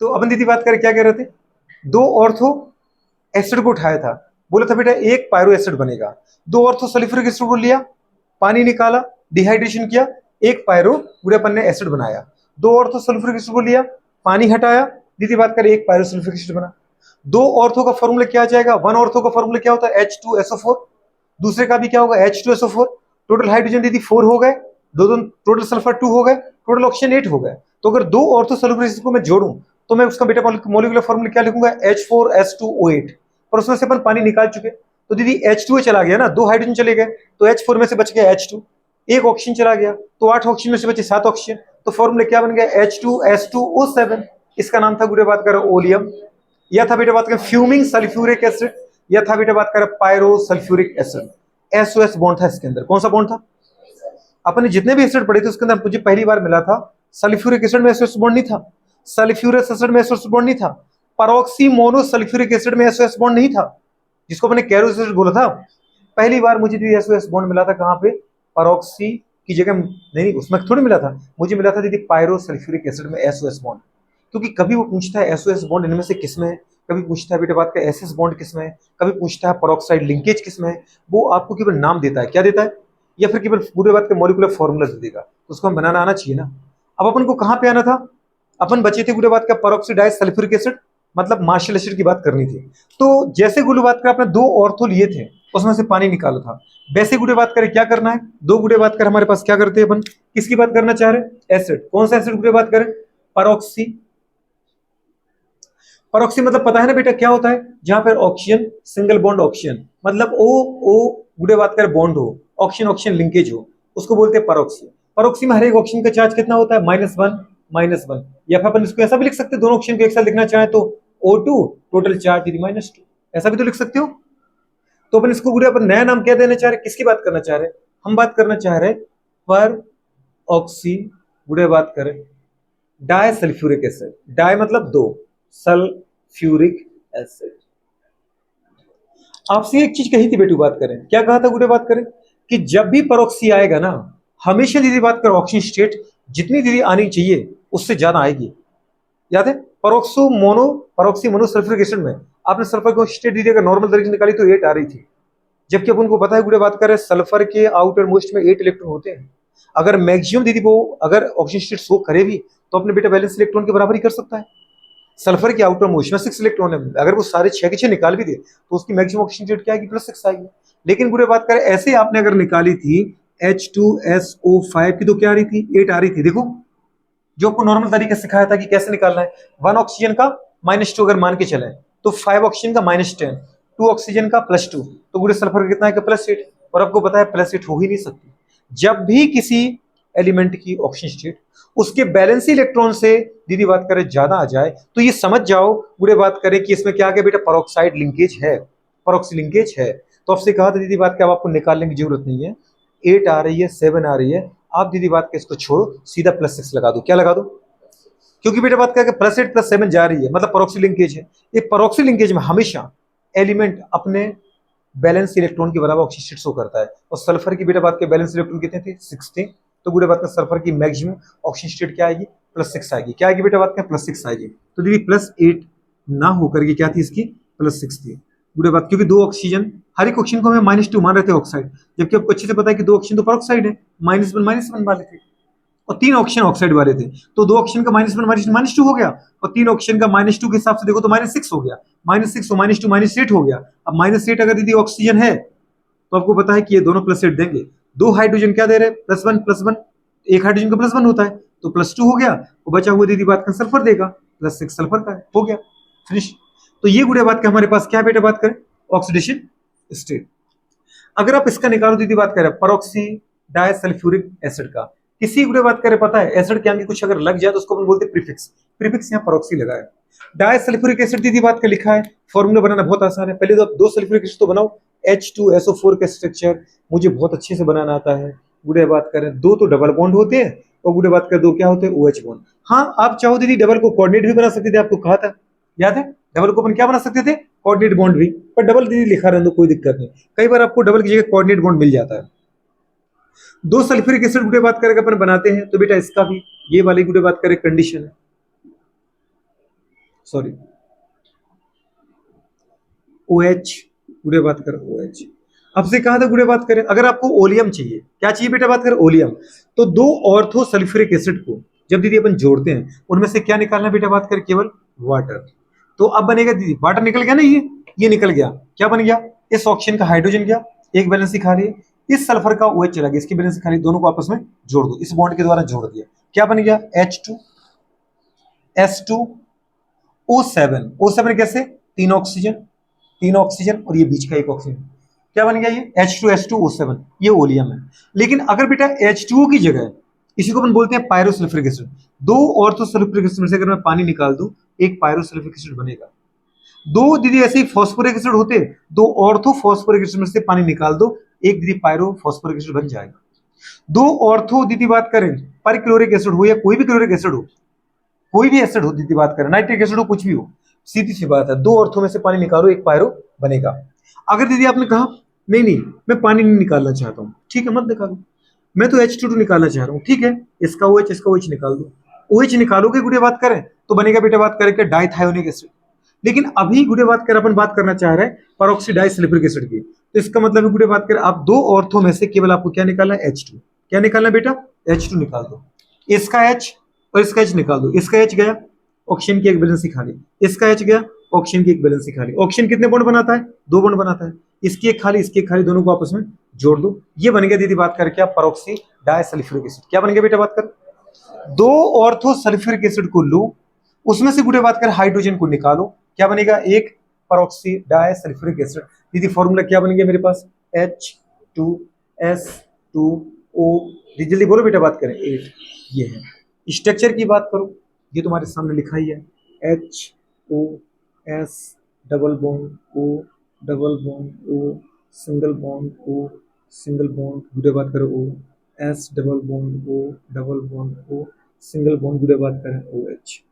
तो अपन दीदी बात करें क्या कह रहे थे, दो ऑर्थो एसिड को उठाया था, बोला था बेटा एक पायरो एसिड बनेगा। दो ऑर्थो सल्फ्यूरिक एसिड को लिया, पानी निकाला, डिहाइड्रेशन किया, एक पायरो पूरे अपन ने एसिड बनाया। दो ऑर्थो सल्फ्यूरिक एसिड को लिया, पानी हटाया, दीदी बात करें एक पायरो सल्फ्यूरिक एसिड बना। दो ऑर्थो का फॉर्मूला क्या आ जाएगा, वन ऑर्थो का फॉर्मूला क्या होता है H2SO4, दूसरे का भी क्या होगा H2SO4। टोटल हाइड्रोजन दीदी 4 हो गए, दो दो टोटल सल्फर 2 हो गए, टोटल ऑक्सीजन 8 हो गए। तो अगर दो ऑर्थो सल्फ्यूरिक एसिड को मैं जोड़ूं तो मैं उसका बेटा मॉलिक्यूलर फॉर्मूला क्या लिखूंगा H4S2O8, पर उसमें से अपन पानी निकाल चुके, तो दीदी H2 चला गया ना, दो हाइड्रोजन चले गए, तो H4 में से बच गया H2, एक ऑक्सीजन चला गया तो 8 ऑक्सीजन में से बचे 7 ऑक्सीजन, तो फॉर्मूला क्या बन गया H2S2O7। इसका नाम था गुरे बात करें ओलियम, या था बेटा बात करें फ्यूमिंग सल्फ्यूरिक एसिड, या था बेटा बात करें pyro sulphuric acid. SOS bond था इसके अंदर, कौन सा बॉन्ड था, अपन ने जितने भी एसिड पढ़े थे उसके अंदर मुझे पहली बार मिला था सल्फ्यूरिक एसिड में SOS बॉन्ड नहीं था, सल्फ्यूरस एसिड में SOS बॉन्ड नहीं था, परोक्सी मोनो सल्फ्यूरिक एसिड में SOS बॉन्ड नहीं था, जिसको मैंने कैरो एसिड बोला था। पहली बार मुझे दीदी SOS बॉन्ड मिला था कहां पे, परोक्सी की जगह नहीं, उसमें थोड़ी मिला था, मुझे मिला था दीदी पायरो सल्फ्यूरिक एसिड में SOS बॉन्ड। क्योंकि कभी वो पूछता है SOS बॉन्ड इनमें से किसमें है, कभी पूछता है बेटा बात का SS बॉन्ड किसमें है, कभी पूछता है परोक्साइड लिंकेज किसमें है, वो आपको केवल नाम देता है, क्या देता है, या फिर केवल पूरे बात का मॉलिक्यूलर फॉर्मूला दे देगा, तो उसको हम बनाना आना चाहिए ना। अब अपन को कहां पे आना था, अपन बचे थे पूरे बात का परोक्सीडाइज सल्फ्यूरिक एसिड, मतलब मार्शल एसिड की बात करनी थी। तो जैसे गुरु बात कर आपने दो ऑर्थो लिए थे उसमें से पानी निकाला था, वैसे गुड़े बात करें क्या करना है, दो गुड़े बात कर हमारे पास क्या करते हैं अपन, किसकी बात करना चाह रहे हैं, एसिड, कौन सा एसिड गुड़े बात करें, परोक्सी। परोक्सी मतलब पता है ना बेटा क्या होता है, जहां पर ऑक्सीजन सिंगल बॉन्ड ऑक्सीजन, मतलब ओ ओ गुड़े बात कर बॉन्ड हो, ऑक्सीजन ऑक्सीजन लिंकेज हो, उसको बोलते हैं परोक्सी। परोक्सी में हर एक ऑक्सीजन का चार्ज कितना होता है, -1 या फिर अपन इसको ऐसा भी लिख सकते हैं, दोनों ऑक्सीजन को एक साथ लिखना चाहे तो O2 टोटल चार्ज दीदी -2, ऐसा भी तो लिख सकते हो। तो अपन इसको गुड़े अपन नया नाम क्या देना चाह रहे, किसकी बात करना चाह रहे, हम बात करना चाह रहे पर ऑक्सी गुड़े बात करें डाई सल्फ्यूरिक एसिड, डाई मतलब दो, सल्फ्यूरिक एसिड। आपसे एक चीज कही थी बेटू, बात करें क्या कहा था गुड़े बात करें, कि जब भी परोक्सी आएगा ना, हमेशा दीदी बात करें ऑक्सीजन स्टेट जितनी दीदी आनी चाहिए उससे ज्यादा आएगी, याद है। परोक्सी मोनो सल्फ्यूरिक एसिड में आपने सल्फर की स्टेट दीदी अगर नॉर्मल तरीके से निकाली तो 8 आ रही थी, जबकि अपन को पता है गुड़े बात करें सल्फर के आउटर मोस्ट में 8 इलेक्ट्रॉन होते हैं। अगर मैक्सिमम दीदी वो अगर ऑक्सीजन स्टेट शो करे भी तो अपने बेटा बैलेंस इलेक्ट्रॉन के बराबर ही कर सकता है। सल्फर के आउटर मोस्ट में 6 इलेक्ट्रॉन है, अगर वो सारे 6 के 6 निकाल भी दे तो उसकी मैक्सिमम ऑक्सीजन स्टेट क्या आएगी, +6 आएगी। लेकिन गुड़े बात करें ऐसे आपने अगर निकाली थी H2SO5 की तो क्या आ रही थी, 8 आ रही थी। देखो जो आपको नॉर्मल तरीके से सिखाया था कि कैसे निकालना है, 1 ऑक्सीजन का -2 अगर मान के चले तो 5 ऑक्सीजन का -10, 2 ऑक्सीजन का +2, तो पूरे सल्फर का कितना है, +8। और आपको पता है +8 हो ही नहीं सकती, जब भी किसी एलिमेंट की ऑक्सीजन स्टेट उसके बैलेंस इलेक्ट्रॉन से दीदी बात करें ज्यादा आ जाए तो ये समझ जाओ बुरे बात करें कि इसमें क्या आ गया बेटा, परोक्साइड लिंकेज है, परोक्सी लिंकेज है। तो आपसे कहा था दीदी बात कि अब आपको निकालने की जरूरत नहीं है, 8 आ रही है, 7 आ रही है, आप दीदी बात के इसको छोड़ो, सीधा +6 लगा दो, क्या लगा दो, क्योंकि बेटा बात क्या +8 +7 जा रही है, मतलब परोक्सी लिंकेज है। ये परोक्सी लिंकेज में हमेशा एलिमेंट अपने बैलेंस इलेक्ट्रॉन के बराबर ऑक्सीजन शो करता है, और सल्फर की बेटा बात के बैलेंस इलेक्ट्रॉन कितने थे, 16, तो बेटा बात का सल्फर की मैक्सिमम ऑक्सीजन स्टेट क्या आएगी, +6 आएगी, क्या आएगी बेटा बात का +6 आएगी। तो दीदी +8 ना होकर के क्या थी इसकी, +6 थी बुरे बात, क्योंकि दो ऑक्सीजन, हर एक ऑक्सीजन को हमें -2 मान रहे थे ऑक्साइड, जबकि आपको अच्छे से पता है कि दो ऑक्सीजन तो परोक्साइड है, -1 वाले थे, और 3 ऑक्सीजन ऑक्साइड वाले थे, तो दो ऑक्सीजन का -1 -2 हो गया, और 3 ऑक्सीजन का -2 के हिसाब से देखो तो -6 हो गया, -6 और -2 -8 हो गया। अब -8 अगर दीदी ऑक्सीजन है तो आपको पता है कि ये दोनों +8 देंगे, दो हाइड्रोजन क्या दे रहे हैं, +1 एक हाइड्रोजन का +1 होता है तो +2 हो गया, और बचा हुआ दीदी बात का सल्फर देगा, +6 सल्फर का है, हो गया फिनिश। तो ये गुड़े बात का हमारे पास क्या बेटा बात करें, ऑक्सीडेशन स्टेट। अगर आप इसका निकालो दीदी बात करें परोक्सी डायसल्फ्यूरिक एसिड का, किसी गुड़े बात करें पता है एसिड के आगे कुछ अगर लग जाए तो उसको अपन बोलते हैं प्रीफिक्स, प्रीफिक्स यहाँ परोक्सी लगा है। डायसल्फ्यूरिक एसिड दीदी बात का लिखा है, फॉर्मूला बनाना बहुत आसान है, पहले तो आप दो सल्फ्यूरिक एसिड तो बनाओ, H2SO4 का स्ट्रक्चर मुझे बहुत अच्छे से बनाना आता है। गुड़े बात करें दो तो डबल बॉन्ड होते हैं, और गुड़े बात करें दो क्या होते हैं, OH बॉन्ड। हाँ आप चाहो दीदी डबल को कोऑर्डिनेट भी बना सकते थे, आपको कहा था याद है, डबल को अपन क्या बना सकते थे, कोऑर्डिनेट बॉन्ड भी, पर डबल दीदी लिखा रहने दो कोई दिक्कत नहीं, कई बार आपको डबल की जगह कोऑर्डिनेट बॉन्ड मिल जाता है। दो सल्फ्यूरिक एसिड गुड़े बात करके अपन बनाते हैं तो बेटा इसका भी ये वाली गुड़े बात करें कंडीशन है, सॉरी, OH गुड़े बात करें OH। आपसे कहा था गुड़े बात करें, अगर आपको ओलियम चाहिए, क्या चाहिए बेटा बात करें ओलियम, तो दो ऑर्थो सल्फ्यूरिक एसिड को जब दीदी अपन जोड़ते हैं उनमें से क्या निकालना बेटा बात करें, केवल वाटर। तो अब बनेगा दीदी, वाटर निकल गया ना, ये निकल गया, क्या बन गया, इस ऑक्सीजन का हाइड्रोजन गया, एक बैलेंस खाली, इस सल्फर का OH चला गया, इसकी बैलेंस खाली, दोनों को आपस में जोड़ दो, इस बॉन्ड के द्वारा जोड़ दिया, क्या बन गया H2S2O7। O7 कैसे, तीन ऑक्सीजन और ये बीच का एक ऑक्सीजन, क्या बन गया ये H2S2O7, ये ओलियम है। लेकिन अगर बेटा H2O की जगह, इसी को अपन बोलते हैं पायरोसल्फ्यूरिक एसिड, दो ऑर्थोसल्फ्यूरिक एसिड में से अगर मैं पानी निकाल दूं एक पायरोसल्फ्यूरिक एसिड बनेगा। दो दीदी ऐसे ही फॉस्फोरिक एसिड होते, दो ऑर्थो फॉस्फोरिक एसिड में से पानी निकाल दो एक दीदी पायरो फॉस्फोरिक एसिड बन जाएगा। दो ऑर्थो दीदी बात करें पर क्लोरिक एसिड हो या कोई भी क्लोरिक एसिड हो, कोई भी एसिड हो दीदी बात करें, नाइट्रिक एसिड हो, कुछ भी हो, सीधी सी बात है, दो ऑर्थो में से पानी निकालो एक पायरो बनेगा। अगर दीदी आपने कहा नहीं मैं पानी नहीं निकालना चाहता हूं, ठीक है मत निकालो, मैं तो H2 निकालना चाह रहा हूं, ठीक है, इसका OH निकाल दो, OH निकालोगे गुड़े बात करें तो बनेगा बेटा बात करें डाइथायोनिक एसिड। लेकिन अभी गुड़े बात कर अपन बात करना चाह रहे हैं पेरोक्सीडाइसल्फ्यूरिक एसिड की, तो इसका मतलब है गुड़े बात करें आप दो ऑर्थो में से केवल आपको क्या निकालना है, H2, क्या निकालना बेटा H2 निकाल दो, इसका H और इसका H निकाल दो, इसका H गया ऑक्सीजन की एक बैलेंस खाली, इसका H गया ऑक्सीजन की एक बैलेंस खाली, ऑक्सीजन कितने बॉन्ड बनाता है, दो बॉन्ड बनाता है, इसकी एक खाली इसकी एक खाली, दोनों को आपस में जोड़ दो, ये बन गया दीदी बात करके आप पेरोक्सी डाइसल्फ्यूरिक एसिड। क्या बन गया बेटा बात कर, दो ऑर्थो सल्फ्यूरिक एसिड को लो, उसमें से गुड़े बात कर हाइड्रोजन को निकालो, क्या बनेगा एक पेरोक्सी डाइसल्फ्यूरिक एसिड। दीदी फॉर्मूला क्या बन गया मेरे पास, H2S2O, जल्दी बोलो बेटा बात करें 8, ये है। स्ट्रक्चर की बात करो, ये तुम्हारे सामने लिखा ही है, HOS double bond O double bond O single bond O single bond, गुड़े बात करें O, S double bond O double bond O single bond, गुड़े बात करें OH।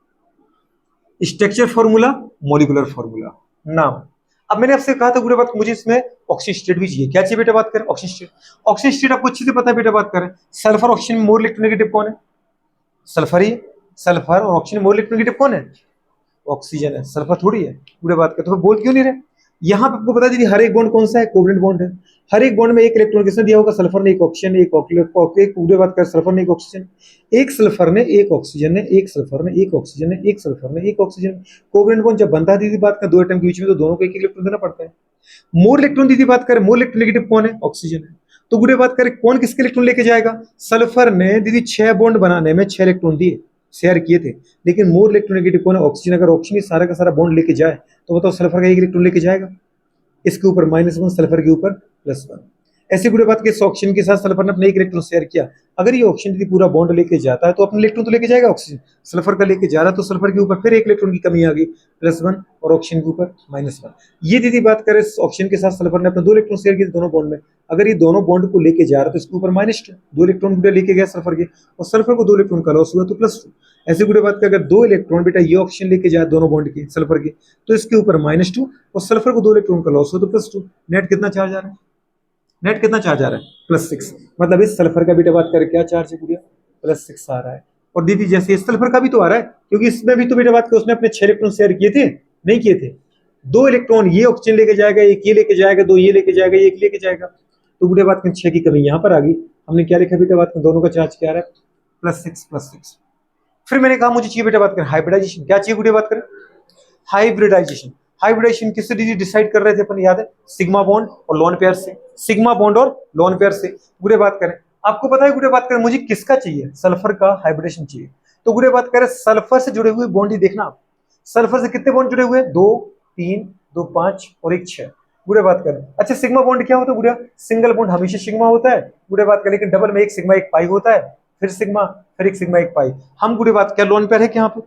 Structure formula, molecular formula, नाम। अब मैंने आपसे कहा था गुड़े बात मुझे इसमें ऑक्सीजन स्टेट भी चाहिए, क्या चाहिए बेटा बात करें, ऑक्सीजन स्टेट। ऑक्सीजन स्टेट आपको अच्छे से पता है बेटा बात करें, सल्फर ऑक्सीजन में मोर इलेक्ट्रोनेगेटिव कौन है, सल्फर ही, सल्फर और ऑक्सीजन मोर इलेक्ट्रोनेगेटिव कौन है, ऑक्सीजन है, सल्फर थोड़ी है, गुड़े बात करें तो बोल क्यों नहीं रहे। यहाँ पे आपको बता दीजिए हर एक बॉन्ड कौन सा है, कोवलेंट बॉन्ड है, हर एक बॉन्ड में एक इलेक्ट्रॉन किसने दिया होगा, सल्फर ने एक ऑक्सीजन, एक गुड़े बात कर सल्फर ने एक ऑक्सीजन, एक सल्फर ने एक ऑक्सीजन ने, एक सल्फर ने एक ऑक्सीजन ने, एक सल्फर ने एक ऑक्सीजन। कोवलेंट बॉन्ड जब बनता है दीदी बात कर दो एटम के बीच में तो दोनों को एक इलेक्ट्रॉन देना पड़ता है। मोर इलेक्ट्रॉन दीदी बात करें, मोर इलेक्ट्रोनेगेटिव कौन है, ऑक्सीजन है, तो गुड़े बात करें कौन किसके इलेक्ट्रॉन लेके जाएगा, सल्फर ने दीदी 6 बॉन्ड बनाने में 6 इलेक्ट्रॉन दिए, शेयर किए थे, लेकिन मोर इलेक्ट्रोनेगेटिव कौन है, ऑक्सीजन। अगर ऑक्सीजन सारा का सारा बॉन्ड लेके जाए तो बताओ सल्फर का एक इलेक्ट्रॉन लेके जाएगा, इसके ऊपर -1 सल्फर के ऊपर +1। ऐसी बुरी बात कि ऑक्सीजन के साथ सल्फर ने अपने एक इलेक्ट्रॉन शेयर किया, अगर ये ऑक्सीजन यदि पूरा बॉन्ड लेके जाता है तो अपने इलेक्ट्रॉन तो लेके जाएगा, ऑक्सीजन सल्फर का लेके जा रहा है तो सल्फर के ऊपर फिर एक इलेक्ट्रॉन की कमी आ गई, +1 और ऑक्सीजन के ऊपर -1। ये यदि बात करें ऑक्सीजन के साथ सल्फर ने अपने 2 इलेक्ट्रॉन शेयर किए दोनों बॉन्ड में, अगर ये दोनों बॉन्ड को लेके जा रहा है तो इसके ऊपर -2, 2 इलेक्ट्रॉन लेके गया सल्फर के और सल्फर को 2 इलेक्ट्रॉन का लॉस हुआ तो +2। ऐसी बुरी बात कि अगर 2 इलेक्ट्रॉन बेटा ये ऑक्सीजन लेके जाए दोनों बॉन्ड के सल्फर के तो इसके ऊपर -2 और सल्फर को 2 इलेक्ट्रॉन का लॉस हो तो +2। नेट कितना चार्ज आ रहा है, नेट कितना चार्ज आ रहा है, +6। मतलब इस सल्फर का बेटा बात करें क्या चार्ज है गुड़िया, +6 आ रहा है। और दीदी जैसे इस सल्फर का भी तो आ रहा है क्योंकि इसमें भी तो बेटा बात करें उसने अपने 6 इलेक्ट्रॉन शेयर किए थे, नहीं किए थे, 2 इलेक्ट्रॉन ये ऑक्सीजन लेके जाएगा, एक ये लेके जाएगा, 2 ये लेके जाएगा, एक लेके जाएगा, तो गुड़िया बात करें 6 की कमी यहाँ पर आ गई। हमने क्या लिखा बेटा बात करें, दोनों का चार्ज क्या आ रहा है, +6। फिर मैंने कहा मुझे चाहिए बेटा बात करें हाइब्रिडाइजेशन, क्या चाहिए गुड़िया बात करें, हाइब्रिडाइजेशन। हाइब्रिडाइजेशन किससे डिसाइड कर रहे थे अपन, याद है, सिग्मा बॉन्ड और लोन पेयर से, सिग्मा बॉन्ड और लोन पेयर से। गुड़े बात करें, आपको पता है गुड़े बात करें मुझे किसका चाहिए, सल्फर का हाइब्रिडेशन चाहिए, तो गुड़े बात करें सल्फर से जुड़े हुए बॉन्ड ही देखना आप, सल्फर से कितने बॉन्ड जुड़े हुए, 2 3 2 5 और एक 6। गुड़े बात करें, अच्छा सिग्मा बॉन्ड क्या होता है गुड़िया, सिंगल बॉन्ड हमेशा सिग्मा होता है गुड़े बात करें, लेकिन डबल में एक सिग्मा एक पाई होता है, फिर सिग्मा फिर एक सिग्मा एक पाई। हम गुड़े बात क्या लोन पेयर है क्या, यहाँ पे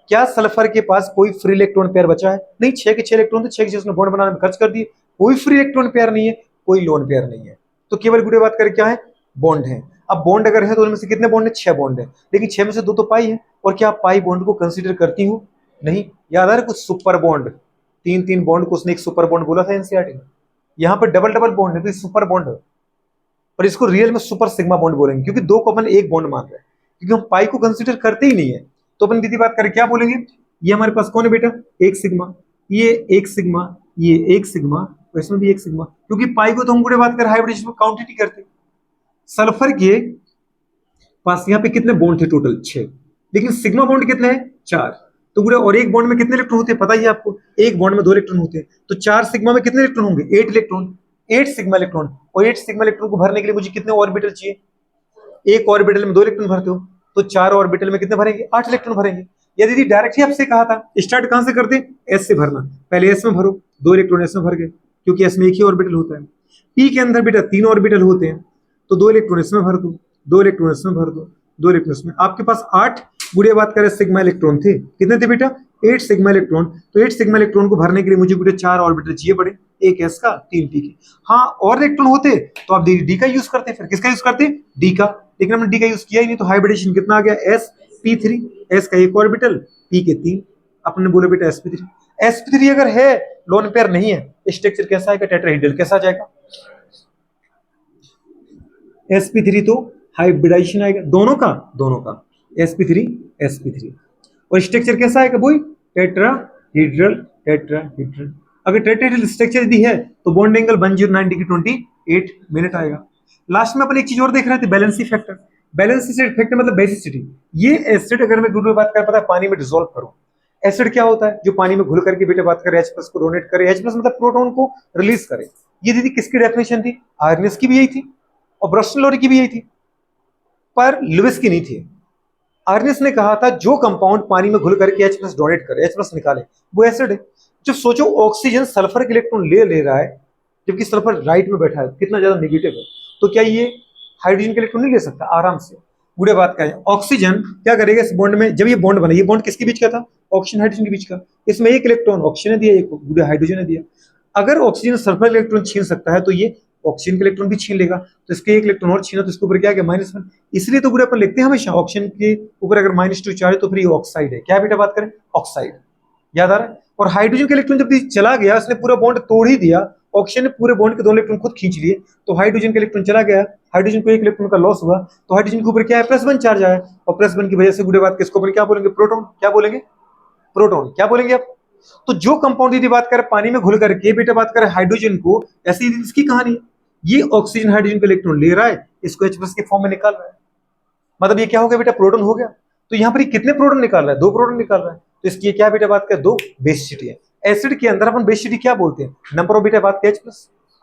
क्या सल्फर के पास कोई फ्री इलेक्ट्रॉन पेयर बचा है, नहीं, 6 के 6 इलेक्ट्रॉन थे, 6 के 6 उसने बॉन्ड बनाने में खर्च कर दिए, कोई फ्री इलेक्ट्रॉन पेयर नहीं है, कोई लोन पेयर नहीं है, तो केवल गुड़े बात करें क्या है, बॉन्ड है। अब बॉन्ड अगर है तो उनमें से कितने बॉन्ड है, 6 बॉन्ड है, लेकिन 6 में से 2 तो पाई है, और क्या पाई बॉन्ड को कंसीडर करती हूँ, नहीं, याद आ रहा है कुछ सुपर बॉन्ड, 3 बॉन्ड को उसने एक सुपर बॉन्ड बोला था एनसीईआरटी में, यहाँ पर डबल बॉन्ड है तो सुपर बॉन्ड है, पर इसको रियल में सुपर सिग्मा बॉन्ड बोलेंगे क्योंकि 2 को अपन एक बॉन्ड मान रहे हैं, क्योंकि हम पाई को कंसीडर करते ही नहीं है, तो अपन दीदी बात करें क्या बोलेंगे, ये हमारे पास कौन है बेटा, एक सिग्मा, ये एक सिग्मा, ये एक सिग्मा, और इसमें भी एक सिग्मा, क्योंकि पाई को तो हम गुड़े बात कर हाइब्रिडेशन में काउंट ही नहीं करते। सल्फर के पास यहाँ पे कितने बॉन्ड थे टोटल, 6, लेकिन सिग्मा बॉन्ड कितने हैं, 4। तो गुड़े और एक बॉन्ड में कितने इलेक्ट्रॉन होते हैं पता ही है आपको, एक बॉन्ड में 2 इलेक्ट्रॉन होते हैं, तो 4 सिग्मा में कितने इलेक्ट्रॉन होंगे, 8 इलेक्ट्रॉन, 8 सिग्मा इलेक्ट्रॉन। और 8 सिग्मा इलेक्ट्रॉन को भरने के लिए मुझे कितने ऑर्बिटल चाहिए, एक ऑर्बिटल में 2 इलेक्ट्रॉन भरते हो, तो 4 ऑर्बिटल में कितने भरेंगे, 8 इलेक्ट्रॉन भरेंगे। यदि दीदी डायरेक्ट ही आपसे कहा था स्टार्ट कहां से करते, एस से भरना, पहले एस में भरो, 2 इलेक्ट्रॉन एस में भर गए, क्योंकि एस में एक ही ऑर्बिटल होता है। पी के अंदर बेटा 3 ऑर्बिटल होते हैं, तो 2 इलेक्ट्रॉन इसमें भर दो, 2 इलेक्ट्रॉन इसमें भर दो, 2 इलेक्ट्रॉन इसमें। आपके पास 8 गुड़े बात करें सिग्मा इलेक्ट्रॉन थे, कितने थे बेटा, 8 सिग्मा इलेक्ट्रॉन। तो 8 सिग्मा इलेक्ट्रॉन को भरने के लिए मुझे गुड़े 4 ऑर्बिटल चाहिए पड़े, एक एस का, 3 पी के। हाँ और इलेक्ट्रॉन होते तो आप डी का यूज करते, फिर किसका यूज करते, डी का, लेकिन हमने डी का यूज किया ही नहीं, तो हाइब्रिडेशन कितना आ गया, एस पी थ्री, एस का एक ऑर्बिटल, पी के 3, अपने बोले बेटा sp3। sp3 अगर है लोन पेयर नहीं है, स्ट्रक्चर कैसा आएगा, टेट्राहेड्रल कैसा आ जाएगा, sp3 तो हाइब्रिडाइजेशन आएगा दोनों का, दोनों का sp3 sp3, और स्ट्रक्चर कैसा आएगा बोई, टेट्राहेड्रल, टेट्राहेड्रल। अगर टेट्राहेड्रल स्ट्रक्चर यदि है तो बॉन्ड एंगल 109 डिग्री 28 मिनट आएगा। लास्ट में अपन एक चीज और देख रहे थे, बैलेंसी फैक्टर। बैलेंसी फैक्टर मतलब बेसिसिटी। ये एसिड अगर मैं गुड बात कर पता है पानी में डिसॉल्व करूं, एसिड क्या होता है, जो पानी में घुल करके बेटे बात करे H+ को डोनेट करे, H+ मतलब प्रोटॉन को रिलीज करे। ये दीदी किसकी डेफिनेशन थी, आर्नियस की भी यही थी और ब्रस्टन-लॉरी की भी यही थी, पर लुइस की नहीं थी। आर्नियस ने कहा था जो कंपाउंड पानी में घुल करके H+ डोनेट करे, H+ निकाले, वो एसिड है। जब सोचो ऑक्सीजन सल्फर के इलेक्ट्रॉन ले रहा है, जबकि सल्फर राइट में बैठा है, कितना ज्यादा नेगेटिव है, तो क्या ये हाइड्रोजन के इलेक्ट्रॉन नहीं ले सकता आराम से। बुढ़े बात करें, ऑक्सीजन क्या करेगा इस बॉन्ड में, जब ये बॉन्ड बना, ये बॉन्ड किसके बीच का था, ऑक्सीजन हाइड्रोजन के बीच का, इसमें एक इलेक्ट्रॉन ऑक्सीजन ने दिया, एक बुढ़े हाइड्रोजन ने दिया। अगर ऑक्सीजन सल्फर इलेक्ट्रॉन छीन सकता है तो ये ऑक्सीजन के इलेक्ट्रॉन भी छीन लेगा, तो इसके एक इलेक्ट्रॉन और छीना तो इसके ऊपर क्या है, -1। इसलिए तो बुढ़े अपन लिखते हैं हमेशा ऑक्सीजन के ऊपर अगर -2 चार्ज तो फिर ये ऑक्साइड है। क्या बेटा बात करें, ऑक्साइड, याद आ रहा है। और हाइड्रोजन के इलेक्ट्रॉन जब चला गया, उसने पूरा बॉन्ड तोड़ ही दिया, ऑक्सीजन ने पूरे बॉन्ड के 2 इलेक्ट्रॉन खुद खींच लिए, तो हाइड्रोजन के इलेक्ट्रॉन चला गया, हाइड्रोजन को एक इलेक्ट्रॉन का लॉस हुआ, तो हाइड्रोजन के ऊपर क्या है, +1 चार्ज आया, और +1 की वजह से बुढ़े बात के इसको अपन क्या बोलेंगे, प्रोटॉन। क्या बोलेंगे, प्रोटॉन। क्या बोलेंगे आप। तो जो कंपाउंड यदि बात करें पानी में घुल करके बेटा बात करें हाइड्रोजन को, ऐसी इसकी कहानी, ये ऑक्सीजन हाइड्रोजन का इलेक्ट्रॉन ले रहा है, इसको H+ के फॉर्म में निकाल रहा है, मतलब ये क्या हो गया बेटा, प्रोटॉन हो गया। तो यहाँ पर कितने प्रोटॉन निकाल रहा है, 2 प्रोटॉन निकाल रहा है, तो इसकी क्या बेटा बात करें, 2 बेसिसिटी है। एसिड के अंदर अपन बेसिसिटी क्या बोलते हैं, नंबर ऑफ बेटा बात H+।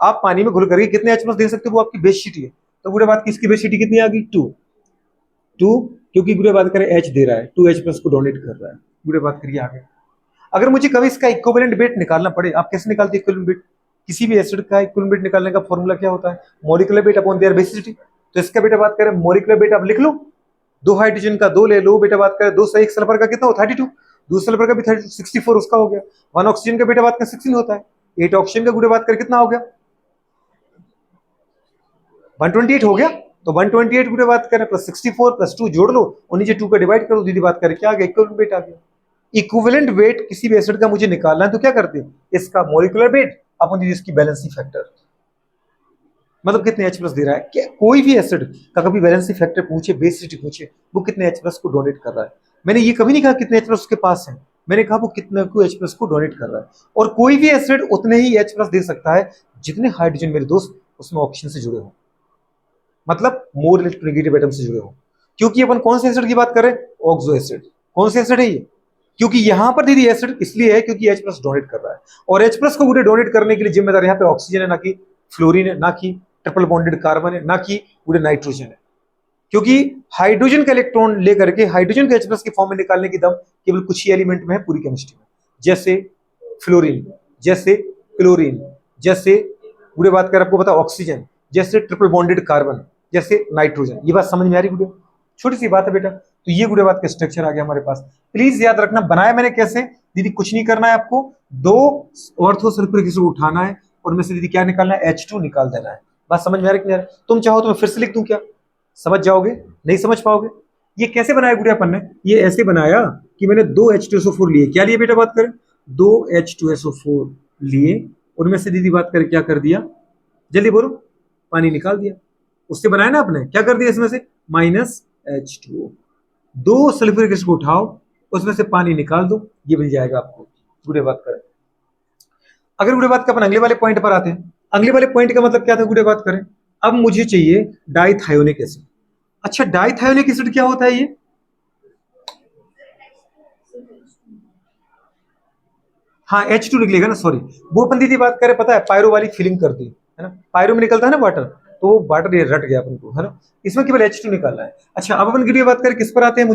आप पानी में घुल करके कितने H+ दे सकते हो, वो आपकी बेसिसिटी है। तो बुढ़े बात की इसकी बेसिसिटी कितनी आ गई, 2, क्योंकि बुढ़े बात करें H दे रहा है, 2H+ को डोनेट कर रहा है, बुढ़े बात करिए आगे। अगर मुझे कभी इसका इक्विवेलेंट वेट निकालना पड़े, आप कैसे निकालते हैं इक्विवेलेंट वेट, किसी भी एसिड का इक्विवेलेंट वेट निकालने का फॉर्मूला क्या होता है, molecular weight upon their basicity. तो इसका बेटा बात करें मॉलिक्यूलर वेट आप लिख लो, 2 हाइड्रोजन का 2 ले लो बेटा बात करें, 2 से 1 सल्फर का कितना हो, 32, 2 सल्फर का भी 32, 64 उसका हो गया, 1 ऑक्सीजन का बेटा बात करें 16 होता है, 8 ऑक्सीजन का गुड़े बात करें कितना हो गया, 128 हो गया। तो 128 गुड़े बात करें +64 +2 जोड़ लो और नीचे 2 का डिवाइड करो, दीदी बात करें क्या आ गया, इक्विवेलेंट वेट आ गया। इक्विवेलेंट वेट किसी भी एसिड का मुझे निकालना है तो क्या करते हैं, इसका मॉलिक्यूलर वेट अपन इसकी बैलेंसिंग फैक्टर, मतलब कितने H+ दे रहा है। क्या कोई भी एसिड का कभी बैलेंसी फैक्टर पूछे, बेसिसिटी पूछे, वो कितने H+ को डोनेट कर रहा है। मैंने ये कभी नहीं कहा कितने H+ उसके पास है, मैंने कहा वो कितने को H+ को डोनेट कर रहा है। और कोई भी एसिड उतने ही H+ दे सकता है जितने हाइड्रोजन मेरे दोस्त उसमें ऑक्सीजन से जुड़े हो, मतलब मोर इलेक्ट्रोनेगेटिव एटम से जुड़े हो। क्योंकि अपन कौन से एसिड की बात करें, ऑक्सो एसिड। कौन से एसिड है ये, क्योंकि यहां पर दीदी एसिड इसलिए है क्योंकि H+ डोनेट कर रहा है, और H+ को पूरे डोनेट करने के लिए जिम्मेदार यहाँ पे ऑक्सीजन है, ना कि फ्लोरीन है, ना कि ट्रिपल बॉन्डेड कार्बन है, ना कि पूरे नाइट्रोजन है। क्योंकि हाइड्रोजन का इलेक्ट्रॉन लेकर के हाइड्रोजन के H+ के फॉर्म में निकालने की दम केवल कुछ ही एलिमेंट में है पूरी केमिस्ट्री में, जैसे फ्लोरीन, जैसे क्लोरीन, जैसे पूरे बात कर आपको पता ऑक्सीजन, जैसे ट्रिपल बॉन्डेड कार्बन, जैसे नाइट्रोजन। ये बात समझ में आ रही गुड़े, छोटी सी बात है बेटा। तो ये गुड़े बात का स्ट्रक्चर आ गया हमारे पास। प्लीज याद रखना, बनाया मैंने कैसे दीदी, कुछ नहीं करना है आपको, 2 ऑर्थो सल्फ्यूरिक एसिड उठाना है और में से दीदी क्या निकालना है, H2 निकाल देना है। बात समझ में आ रही है, तुम चाहो तो मैं फिर से लिख दूं क्या, समझ जाओगे, नहीं समझ पाओगे। ये कैसे बनाया गुड़िया अपन ने, ये ऐसे बनाया कि मैंने 2 H2SO4 लिए, क्या लिए बेटा बात करें, 2 H2SO4 लिए, उनमें से दीदी बात करें क्या कर दिया, जल्दी बोलो, पानी निकाल दिया। उससे बनाया ना आपने, क्या कर दिया इसमें से -H2O। 2 सल्फ्यूरिक एसिड को उठाओ, उसमें से पानी निकाल दो, ये मिल जाएगा आपको। गुड़े बात करें, अगर गुड़े बात का अपन अगले वाले पॉइंट पर आते हैं। अगले वाले पॉइंट का मतलब क्या था गुड़े बात करें, अब मुझे चाहिए डाइथायोनिक एसिड। अच्छा, डाइथायोनिक एसिड क्या होता है ये? हाँ H2 निकलेगा ना, सॉरी, वो अपन दीदी बात करें पता है पायरो वाली फीलिंग कर दी है ना, पायरो में निकलता है ना वाटर, तो वो वाटर ये रट गया अपन को है ना, इसमें केवल H2 निकालना है। अच्छा, अब अपन गुड़िया बात करें किस पर आते हैं,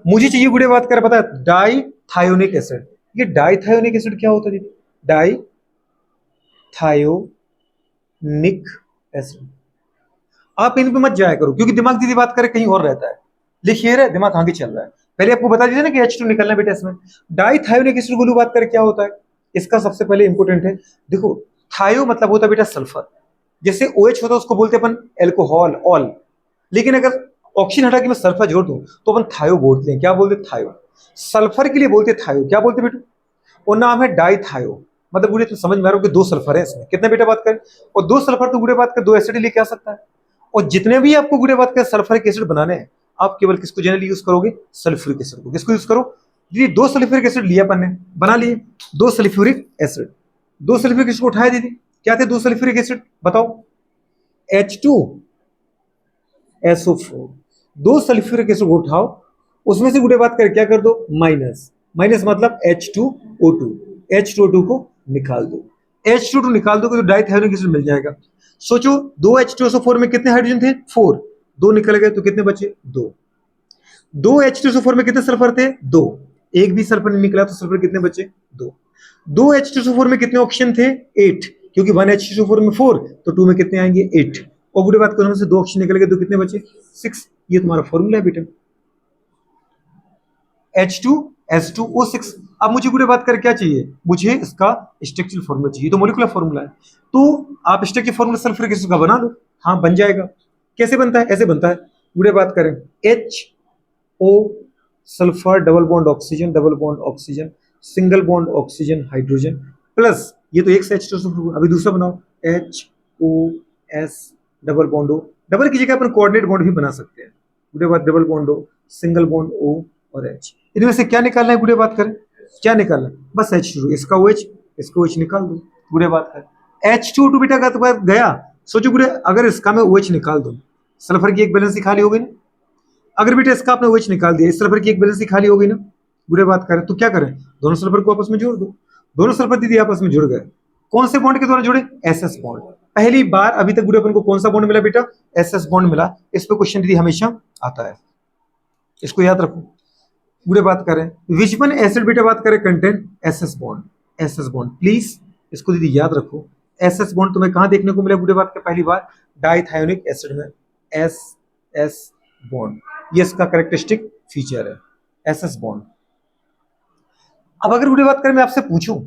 मुझे चाहिए गुड़िया बात करें पता है डाइथायोनिक एसिड। ये डाइथायोनिक एसिड क्या होता है दीदी? डाइथायोनिक एसिड। आप इन पे मत जाया करो क्योंकि दिमाग दीदी बात करे कहीं और रहता है, लिखिए रहे दिमाग आगे चल रहा है। पहले आपको बता दीजिए ना कि H2 निकलना है बेटा इसमें। डाइथायोनिक एसिड गुलू बात करे क्या होता है, इसका सबसे पहले इंपोर्टेंट है, देखो थायो मतलब होता है बेटा सल्फर, जैसे OH होता है उसको बोलते हैं अपन एल्कोहल ऑल, लेकिन अगर ऑक्सीजन हटा के मैं सल्फर जोड़ दूं तो अपन थायो बोलते हैं। क्या बोलते हैं? थायो। सल्फर के लिए बोलते हैं थायो। क्या बोलते हैं बेटा? और नाम है डाइथायो। मतलब बूढ़े तो समझ में आ रहा हो कि दो सल्फर है इसमें, कितने बेटा बात करें, और दो सल्फर तो बूढ़े बात कर दो एसिड लेके आ सकता है। और जितने भी आपको गुड़े बात करें सल्फ्यूरिक एसिड बनाने हैं, आप केवल किसको जनरली यूज करोगे? सल्फ्यूरिक एसिड को। किसको यूज करो? दीदी दो सल्फ्यूरिक एसिड लिया अपन ने, बना लिए दो सल्फ्यूरिक एसिड। दो सल्फ्यूरिक एसिड को उठाया दीदी, क्या थे दो सल्फ्यूरिक एसिड बताओ? H2SO4। दो सल्फ्यूरिक एसिड को उठाओ, उसमें से गुड़े बात कर क्या कर दो? माइनस। माइनस मतलब H2O2। H2O2 को निकाल दो। H2O2 निकाल दो तो डाइथायोनिक एसिड मिल जाएगा। सोचो दो H2SO4 में कितने हाइड्रोजन थे? 4। दो निकल गए तो कितने बचे? 2। दो H2SO4 में कितने सल्फर थे? 2। एक भी सल्फर नहीं निकला तो सल्फर कितने बचे? 2। दो H2SO4 में कितने ऑक्सीजन थे? 8, क्योंकि 1 H2SO4 में 4 तो 2 में कितने आएंगे? 8। और बुरी बात करो से दो ऑक्सीजन निकल गए तो कितने बचे? 6। ये तुम्हारा फॉर्मूला है बेटा, H2S2O6। अब मुझे पूरी बात कर क्या चाहिए? मुझे इसका स्ट्रक्चरल फॉर्मूला चाहिए, तो मोलिकुलर फॉर्मूला है। तो आप स्ट्रक्चर फॉर्मूला सल्फ्यूरिक एसिड का बना लो। हाँ बन जाएगा। कैसे बनता है? ऐसे बनता है, पूरे बात करें HO sulphur double bond oxygen, double bond oxygen, single bond oxygen hydrogen plus, ये तो एक से H2, अभी दूसरा बनाओ HOS double bond O। Double की जगह अपन कोऑर्डिनेट बॉन्ड भी बना सकते हैं। पूरे बात double bond O, single bond O और H। इनमें से क्या निकालना है? गुड़े बात करें क्या निकालना है? बस H2, इसका OH, इसका OH निकाल दो। गुड़े बात करें H2O2 बेटा का तो बात गया। सोचो गुड़े, अगर इसका मैं OH निकाल दूं, सल्फर की एक बैलेंस खाली हो गई ना। अगर बेटा इसका आपने OH निकाल दिया, इस सल्फर की एक बैलेंस खाली हो गई ना। गुड़े बात करें तो क्या करें? दोनों सल्फर को आपस में जोड़ दो। दोनों सल्फर दीदी आपस में जुड़ गए। कौन से बॉन्ड के द्वारा जुड़े? SS bond. पहली बार अभी तक गुड़े अपन को कौन सा बॉन्ड मिला बेटा? SS बॉन्ड मिला। इस पे क्वेश्चन दीदी हमेशा आता है, इसको याद रखो। बुरे बात करें विच वन एसिड बेटा बात करें content SS bond. SS bond please इसको दीदी याद रखो। SS बॉन्ड तुम्हें कहां देखने को मिला बुरे बात के? पहली बार डाइथायोनिक एसिड में SS बॉन्ड, ये इसका कैरेक्टरिस्टिक फीचर है SS बॉन्ड। अब अगर बुरे बात करें मैं आपसे पूछूं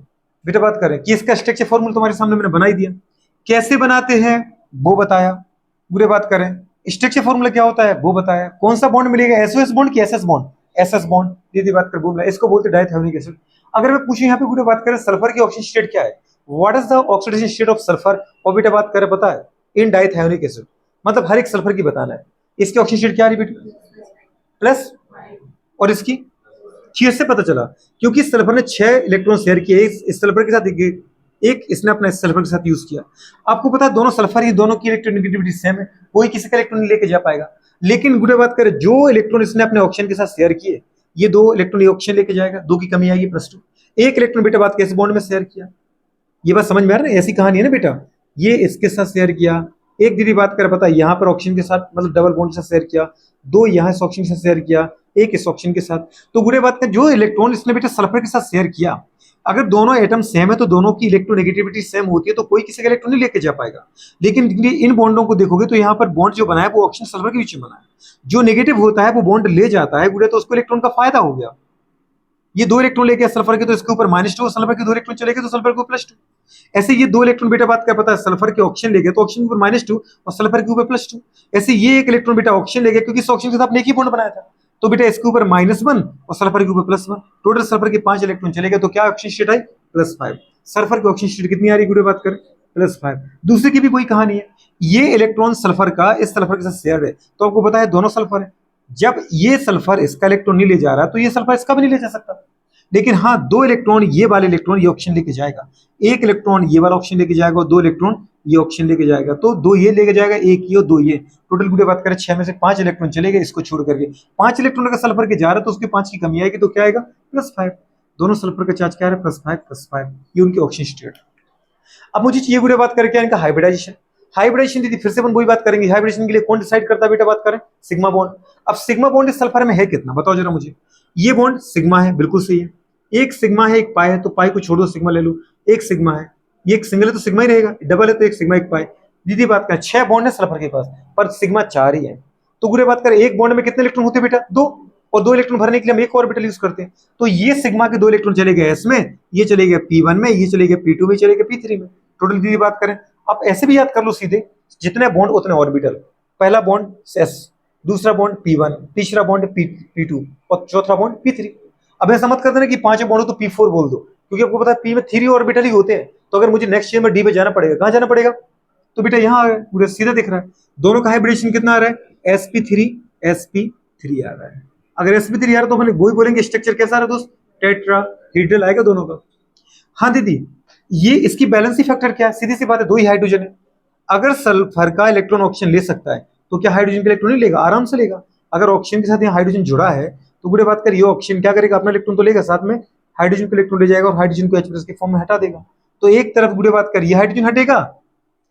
बेटा बात करें कि इसका स्ट्रक्चर फॉर्मूला तुम्हारे सामने मैंने बना ही दिया, कैसे बनाते हैं वो बताया। बुरे बात करें स्ट्रक्चर फॉर्मूला क्या होता है वो बताया। कौन सा बॉन्ड मिलेगा? SOS बॉन्ड की SS बॉन्ड? SS bond. दीदी बात कर बोला, इसको बोलते डाइथायोनिक एसिड। अगर मैं पूछूं यहाँ पे पूरे बात करें सल्फर की ऑक्सीजन स्टेट क्या है, what is the oxidation state of sulphur, और बेटा बात करें पता है इन डाइथायोनिक एसिड, मतलब हर एक सल्फर की बताना है। इसकी ऑक्सीजन स्टेट क्या है बेटा? प्लस। और इसकी चीज से पता चला क्योंकि सल्फर ने 6 इलेक्ट्रॉन शेयर किए इस सल्फर के साथ, एक इसने अपना इस सल्फर के साथ यूज किया। आपको पता है दोनों सल्फर ही, दोनों की इलेक्ट्रोनेगेटिविटी सेम है, कोई किसी का इलेक्ट्रॉन लेके जा पाएगा। लेकिन गुड़े बात करें जो इलेक्ट्रॉन इसने अपने ऑक्सीजन के साथ शेयर किए, ये 2 इलेक्ट्रॉन ये ऑक्सीजन लेके जाएगा, 2 की कमी आएगी +2। एक इलेक्ट्रॉन बेटा बात कैसे बॉन्ड में शेयर किया, ये बात समझ में आ रहा है? ऐसी कहानी है ना बेटा, ये इसके साथ शेयर किया। एक दीदी बात कर पता है यहाँ पर ऑक्सीजन के साथ मतलब डबल बॉन्ड के साथ शेयर किया, 2 यहाँ इस ऑक्सीजन के साथ शेयर किया, एक इस ऑक्सीजन के साथ। तो गुड़े बात कर जो इलेक्ट्रॉन इसने बेटा सल्फर के साथ शेयर किया, अगर दोनों एटम सेम है तो दोनों की इलेक्ट्रोनेगेटिविटी सेम होती है, तो कोई किसी का इलेक्ट्रॉन नहीं लेके जा पाएगा। लेकिन इन बॉन्डों को देखोगे तो यहाँ पर बॉन्ड जो बना है वो ऑक्सीजन सल्फर के बीच में बना है, जो नेगेटिव होता है वो बॉन्ड ले जाता है गुड़े, तो उसको इलेक्ट्रॉन का फायदा हो गया। ये 2 इलेक्ट्रॉन लेके सल्फर के तो इसके ऊपर -2, सल्फर के 2 इलेक्ट्रॉन चले गए तो सल्फर को +2। ऐसे ये 2 इलेक्ट्रॉन बेटा बात कर पता है सल्फर के ऑक्सीजन ले गए तो ऑक्सीजन के ऊपर -2 और सल्फर के ऊपर +2। ऐसे ये एक इलेक्ट्रॉन बेटा ऑक्सीजन ले गया क्योंकि इस ऑक्सीजन के साथ एक ही बॉन्ड बनाया था, तो बेटा इसके ऊपर -1 और सल्फर के ऊपर +1, टोटल सल्फर के 5 इलेक्ट्रॉन चले गए, तो क्या ऑक्सीजन स्टेट आई? +5। सल्फर की ऑक्सीजन स्टेट कितनी आ रही गुड़े बात करें? +5। दूसरे की भी कोई कहानी है, ये इलेक्ट्रॉन सल्फर का इस सल्फर के साथ शेयर है, तो आपको पता है दोनों सल्फर है, जब ये सल्फर इसका इलेक्ट्रॉन नहीं ले जा रहा तो ये सल्फर इसका भी नहीं ले जा सकता। लेकिन हाँ, दो इलेक्ट्रॉन ये वाले इलेक्ट्रॉन ये ऑक्सीजन लेके जाएगा, एक इलेक्ट्रॉन ये वाला ऑक्सीजन लेके जाएगा और दो इलेक्ट्रॉन ये ऑक्सीजन लेके जाएगा। तो दो ये लेके जाएगा, एक ये और दो ये, टोटल गुड़े बात करें 6 में से 5 इलेक्ट्रॉन चले गए इसको छोड़ करके। 5 इलेक्ट्रॉन अगर सल्फर के जा रहा है तो उसके 5 की कमी आएगी, तो क्या आएगा +5। दोनों सल्फर का चार्ज क्या है +5 ये उनकी ऑक्सीजन स्टेट। अब मुझे ये गुड़े बात करें क्या इनका हाइब्रिडाइजेशन। हाइब्रिडेशन दीदी फिर से अपन वही बात करेंगे, हाइब्रिडेशन के लिए कौन डिसाइड करता है बेटा, बात करें सिग्मा बॉन्ड। अब सिग्मा बॉन्ड इस सल्फर में है कितना बताओ जरा मुझे। ये बॉन्ड सिग्मा है, बिल्कुल सही है। एक सिग्मा है एक पाई है, तो पाई को छोड़ दो सिग्मा ले लो। एक सिग्मा है, ये एक सिंगल है तो सिग्मा ही रहेगा, डबल है तो एक सिग्मा एक पाई। दीदी बात करें 6 बॉन्ड है सल्फर के पास पर सिग्मा 4 ही है। तो गुरे बात करें एक बॉन्ड में कितने इलेक्ट्रॉन होते हैं बेटा 2, और 2 इलेक्ट्रॉन भरने के लिए हम एक ऑर्बिटल यूज करते हैं। तो ये सिग्मा के 2 इलेक्ट्रॉन चले गए इसमें, ये चले गए P1 में, ये चले गए P2 में, चले गए P3 में। टोटल दीदी बात करें आप ऐसे भी याद कर लो सीधे, जितने बॉन्ड उतने ऑर्बिटल। पहला बॉन्ड S, दूसरा बॉन्ड P1, तीसरा बॉन्ड P2 और चौथा बॉन्ड P3। अब ऐसा मत कर देना कि 5 बॉन्ड हो तो P4 बोल दो, क्योंकि आपको पता है P में 3 ऑर्बिटल ही होते हैं। तो अगर मुझे नेक्स्ट ईयर में D पे जाना पड़ेगा, कहां जाना पड़ेगा, तो बेटा यहाँ आ गया, पूरा सीधा दिख रहा है। दोनों का हाइब्रिडेशन कितना आ रहा है sp3 आ रहा है। अगर sp3 आ रहा है तो अपन वही बोलेंगे स्ट्रक्चर कैसा आ रहा है दोस्त, टेट्राहेड्रल आएगा दोनों का। हाँ दीदी ये इसकी बैलेंसी फैक्टर क्या है, सीधी सी बात है, 2 ही हाइड्रोजन है। अगर सल्फर का इलेक्ट्रॉन ऑक्सीजन ले सकता है तो क्या हाइड्रोजन का इलेक्ट्रॉन नहीं लेगा, आराम से लेगा। अगर ऑक्सीजन के साथ यहाँ हाइड्रोजन जुड़ा है तो बुरे बात कर ये ऑक्सीजन क्या करेगा, अपना इलेक्ट्रॉन तो लेगा, साथ में हाइड्रोजन को इलेक्ट्रॉन ले जाएगा और हाइड्रोजन को H+ के फॉर्म में हटा देगा। तो एक तरफ बुरे बात कर ये हाइड्रोजन हटेगा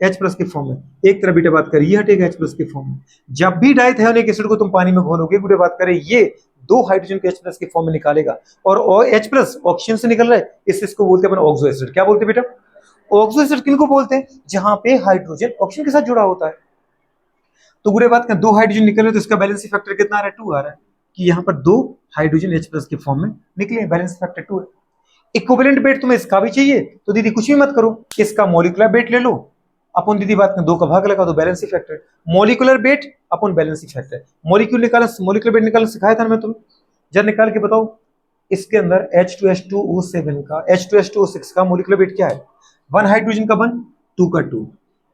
H+ के फॉर्म में, एक तरफ बेटा बात कर ये हटेगा H+ के फॉर्म में। जब भी डाइथायोनिक एसिड को तुम पानी में घोलोगे बुरे बात करें ये 2 हाइड्रोजन को H+ के फॉर्म में निकालेगा, और H+ ऑक्सीजन से निकल रहा है, इसको बोलते हैं अपन ऑक्सो एसिड। क्या बोलते हैं बेटा, ऑक्सो एसिड किनको बोलते हैं, जहां पे हाइड्रोजन ऑक्सीजन के साथ जुड़ा होता है। तो बुरे बात करें 2 हाइड्रोजन निकल रहे तो इसका बैलेंसी फैक्टर कितना आ रहा है, 2 आ रहा है, कि यहाँ पर 2 हाइड्रोजन H+ के फॉर्म में निकले, बैलेंस फैक्टर 2 है। इक्विवेलेंट वेट तुम्हें इसका भी चाहिए तो दीदी कुछ भी मत करो, इसका मॉलिक्यूलर वेट ले लो, अपन दीदी बात करें 2 का भाग लगा दो, बैलेंसी फैक्टर। मॉलिक्यूलर वेट अपन बैलेंसी फैक्टर, मॉलिक्यूल निकालना, मॉलिक्यूलर वेट निकालना सिखाया था मैं तुम्हें, जरा निकाल के बताओ। इसके अंदर H2S2O7 का H2S2O6 का मॉलिक्यूलर वेट क्या है, 1 हाइड्रोजन का 1, 2 का 2,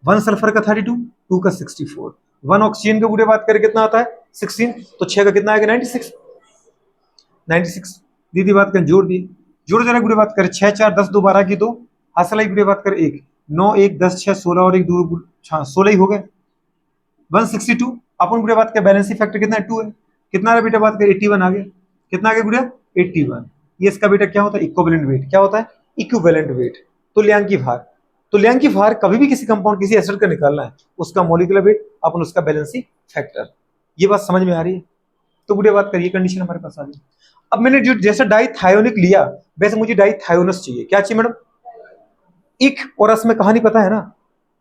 1 सल्फर का 32, 2 का 64, 1 ऑक्सीजन का बुरे बात करें कितना आता है 16, तो 6 का कितना आएगा 96। दीदी बात करें जोड़ दिए, जोड़ जरा बुरे बात करें 6 4 10 2 12 की 2, हासिल आई बुरे बात करें 1 9 1 10 6 16 और 1 2 16 ही हो गए 162। अपन बुरे बात करें बैलेंसी फैक्टर कितना है 2 है, कितना आ रहा बेटा बात करें 81 आ गया, कितना आ गया बुरे 81। ये इसका बेटा क्या होता है इक्विवेलेंट वेट, क्या होता है इक्विवेलेंट वेट, तुल्यांकी भार। तुल्यांकी भार कभी भी किसी कंपाउंड किसी एसिड का निकालना है, उसका मॉलिक्यूलर वेट अपन उसका बैलेंसी फैक्टर। ये बात समझ में आ रही है, तो बुरे बात करिए कंडीशन हमारे पास आ गई। अब मैंने जो जैसा डाइथायोनिक लिया वैसे मुझे डाइथायोनस चाहिए, क्या चाहिए मैडम, इक औरस में कहानी पता है ना,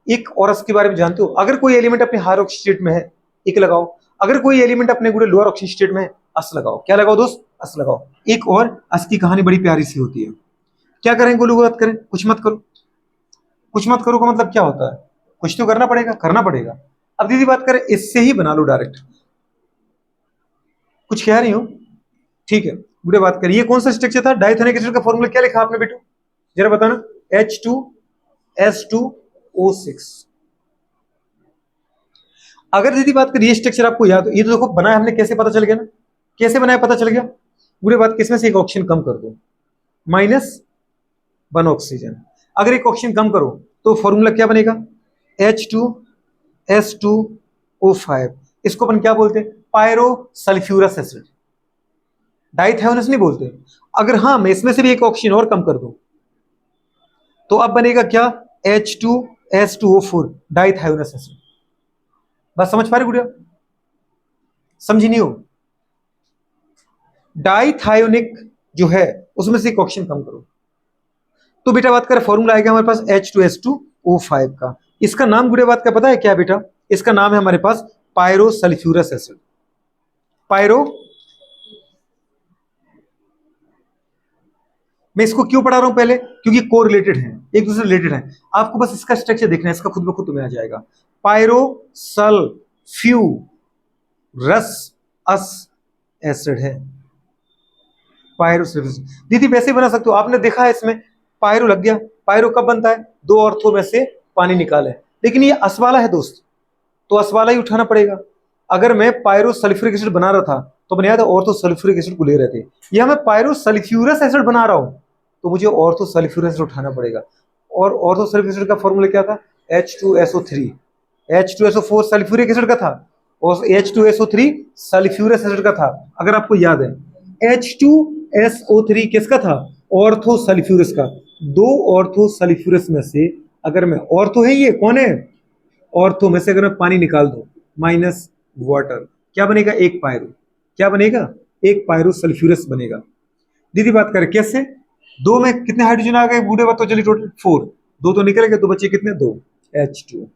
इक औरस के बारे में जानते हो। अगर कोई एलिमेंट अपने हायर ऑक्सीजन स्टेट में है इक लगाओ, अगर कोई एलिमेंट अपने गुड़े लोअर ऑक्सीजन स्टेट में है अस लगाओ। क्या लगाओ दोस्त, अस लगाओ। इक और अस की कहानी बड़ी प्यारी सी होती है। क्या करें गोलू बात करें, कुछ मत करो, कुछ मत करो का मतलब क्या होता है, कुछ तो करना पड़ेगा, करना पड़ेगा। अब दीदी बात करें इससे ही बना लो डायरेक्ट, कुछ कह रही हो, ठीक है। बुरे बात करिए ये कौन सा स्ट्रक्चर था, डाइथेनिक एसिड का फॉर्मूला क्या लिखा आपने बेटू, जरा बताना, H2S2O6। अगर दीदी बात करिए स्ट्रक्चर आपको याद, ये तो देखो बनाया हमने, कैसे पता चल गया ना, कैसे बनाया पता चल गया। बुरे बात किसमें से एक ऑक्सीजन कम कर दो, -1 ऑक्सीजन। अगर एक ऑक्सीजन कम करो तो फॉर्मूला क्या बनेगा, H2S2O5। इसको अपन क्या बोलते हैं, पायरो सल्फ्यूरस एसिड, डाइथायोनस नहीं बोलते। अगर हाँ मैं इसमें से भी एक ऑक्सीजन और कम कर दूं तो अब बनेगा क्या, H2S2O4 डाइथायोनस एसिड। बस समझ पा रहे गुड़िया, समझी नहीं हो, डाइथायोनिक जो है उसमें से एक ऑक्सीजन कम करो तो बेटा बात करें फॉर्मूला आएगा हमारे पास H2S2O5 का। इसका नाम गुड़िया बात का पता है क्या बेटा, इसका नाम है हमारे पास पायरो सल्फ्यूरस एसिड। पायरो, मैं इसको क्यों पढ़ा रहा हूं पहले, क्योंकि कोरिलेटेड है, एक दूसरे रिलेटेड है। आपको बस इसका स्ट्रक्चर देखना है, इसका खुद ब खुद तुम्हें आ जाएगा। पायरो सल्फ्यूरस एसिड है, पायरो सल्फ्यूरस। दीदी वैसे बना सकते हो, आपने देखा है इसमें पायरो लग गया, पायरो कब बनता है, 2 ऑर्थो में से पानी निकाले, लेकिन ये अस वाला है दोस्त, तो अस वाला ही उठाना पड़ेगा। अगर मैं पायरो सल्फ्यूरिक एसिड बना रहा था तो मैंने याद है ऑर्थो सल्फ्यूरिक एसिड को ले रहे थे, या मैं पायरो सल्फ्यूरस एसिड बना रहा हूं तो मुझे ऑर्थो सल्फ्यूरस एसिड उठाना पड़ेगा। और ऑर्थो सल्फ्यूरिक एसिड का फॉर्मूला क्या था? H2SO3। H2SO4 सल्फ्यूरिक एसिड का था और H2SO3 सल्फ्यूरस एसिड का था। अगर आपको याद है H2SO3 किसका था? ऑर्थो सल्फ्यूरस का। दो ऑर्थो सल्फ्यूरस में से अगर मैं, ऑर्थो है ये कौन है? ऑर्थो में से अगर मैं पानी निकाल दूं माइनस वाटर, क्या बनेगा? एक पायरो। क्या बनेगा? एक पायरो सल्फ्यूरस बनेगा। दीदी बात करें कैसे? दो में कितने हाइड्रोजन आ गए बूढ़े बात तो चलिए टोटल 4, दो तो निकल गए, तो बचे कितने? 2 H2।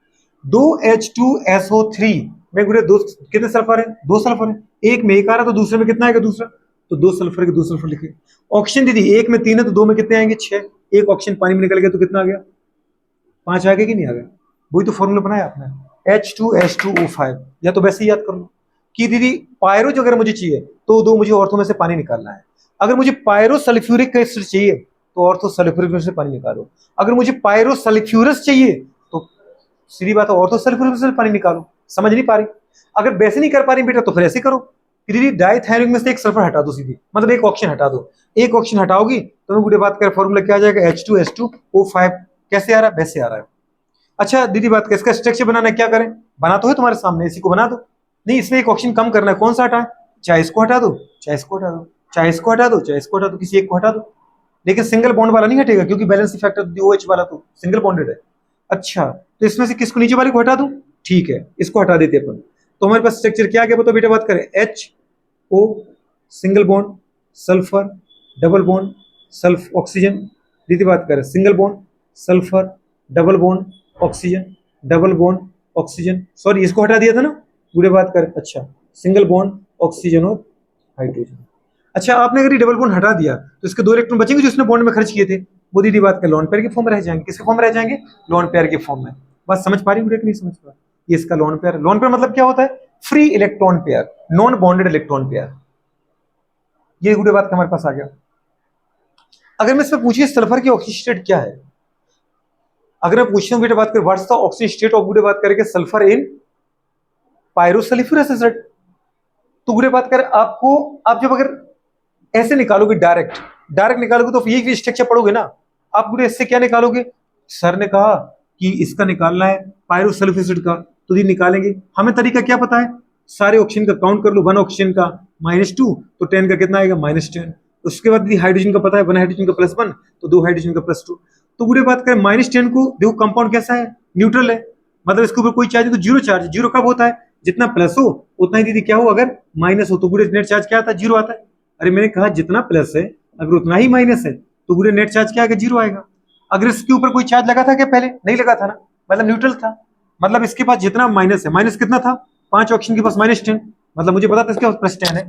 2 H2SO3 में बूढ़े दो कितने सल्फर है? 2 सल्फर है। एक में एक आ रहा तो दूसरे में कितना आएगा? दूसरा, तो 2 सल्फर के 2 सल्फर लिखे। ऑक्सीजन दीदी एक में 3 है तो 2 में कितने आएंगे? 6। एक ऑक्सीजन पानी में निकल गया तो कितना आ गया? 5 आ गया कि नहीं आ गया? वही तो फॉर्मूला बनाया आपने, H2H2O5। या तो वैसे ही याद कर लो कि दीदी पायरो जो अगर मुझे चाहिए तो दो मुझे ऑर्थो में से पानी निकालना है। अगर मुझे पायरो सल्फ्यूरिक एसिड चाहिए तो ऑर्थो सल्फ्यूरिक में से पानी निकालो। अगर मुझे पायरो सल्फ्यूरस चाहिए तो सीधी बात है ऑर्थो सल्फ्यूरिक से पानी निकालो। समझ नहीं पा रही? अगर वैसे नहीं कर पा रही बेटा तो फिर ऐसे करो कि दीदी डाइथायोनिक में से एक सल्फर हटा दो सीधी, मतलब एक ऑक्सीजन हटा दो। एक ऑक्सीजन हटाओगी तो मैं बुढ़े बात कर फॉर्मूला क्या आ जाएगा? H2H2O5। कैसे आ रहा है? वैसे आ रहा है। अच्छा दीदी बात कर इसका स्ट्रक्चर बनाना है, क्या करें? बना तो है तुम्हारे सामने, इसी को बना दो। नहीं इसमें एक ऑप्शन कम करना है, कौन सा हटा है? चाहे इसको हटा दो, चाहे इसको हटा दो, चाहे इसको हटा दो, चाहे इसको हटा दो, किसी एक को हटा दो। लेकिन सिंगल बॉन्ड वाला नहीं हटेगा क्योंकि बैलेंस फैक्टर OH वाला तो सिंगल बॉन्डेड है। अच्छा तो इसमें से किसको, नीचे वाले को हटा दूं? ठीक है इसको हटा देते अपन। तो हमारे पास स्ट्रक्चर क्या आ गया? तो बेटा बात करें HO single bond sulphur double bond sulph oxygen. दीदी बात करें single bond sulphur double bond oxygen double bond oxygen, sorry इसको हटा दिया था ना, पूरे बात कर। अच्छा सिंगल बॉन्ड ऑक्सीजन और हाइड्रोजन। अच्छा आपने अगर ये डबल बॉन्ड हटा दिया तो इसके 2 इलेक्ट्रॉन बचेंगे जो इसने बॉन्ड में खर्च किए थे, वो दीदी बात कर लोन पेयर के फॉर्म में रह जाएंगे। किसके फॉर्म में रह जाएंगे? लोन पेयर के फॉर्म में। बात समझ पा रही हूँ कि नहीं समझ पा? ये इसका लोन पेयर। लोन पेयर मतलब क्या होता है? Free electron pair, non bonded electron pair. ये पूरे बात हमारे पास आ गया। अगर मैं इसमें पूछिए सल्फर की ऑक्सीजन स्टेट क्या है, अगर मैं पूछता हूँ बेटा बात कर what's the oxygen state of बुढ़े बात करके sulphur in pyro sulphurous acid, तो बुढ़े बात कर आपको, आप जब अगर ऐसे निकालोगे डायरेक्ट डायरेक्ट निकालोगे तो यही स्ट्रक्चर पढ़ोगे ना आप बुढ़े। इससे क्या निकालोगे? सर ने कहा कि इसका निकालना है पायरो सल्फ्यूरिक एसिड का, तो ये निकालेंगे। हमें तरीका क्या पता है? सारे ऑक्सीजन का काउंट कर लो। 1 ऑक्सीजन का -2 तो 10 का कितना आएगा? -10। उसके बाद हाइड्रोजन का पता है 1 हाइड्रोजन का +1 तो 2 हाइड्रोजन का +2। तो बुढ़े बात करें -10 को देखो कंपाउंड कैसा है? न्यूट्रल है, मतलब इसके ऊपर कोई चार्ज नहीं, तो जीरो चार्ज। जीरो कब होता है? जितना प्लस हो उतना ही दीदी क्या हो, अगर माइनस हो तो बुढ़े नेट चार्ज क्या आता है? जीरो आता है। अरे मैंने कहा जितना प्लस है अगर उतना ही माइनस है तो बुढ़े नेट चार्ज क्या आएगा? जीरो आएगा। अगर इसके ऊपर कोई चार्ज लगा था क्या? पहले नहीं लगा था ना, मतलब न्यूट्रल था। मतलब इसके पास जितना माइनस है, माइनस कितना था? 5 ऑक्सीजन के पास -10, मतलब मुझे पता था इसके पास +10 है।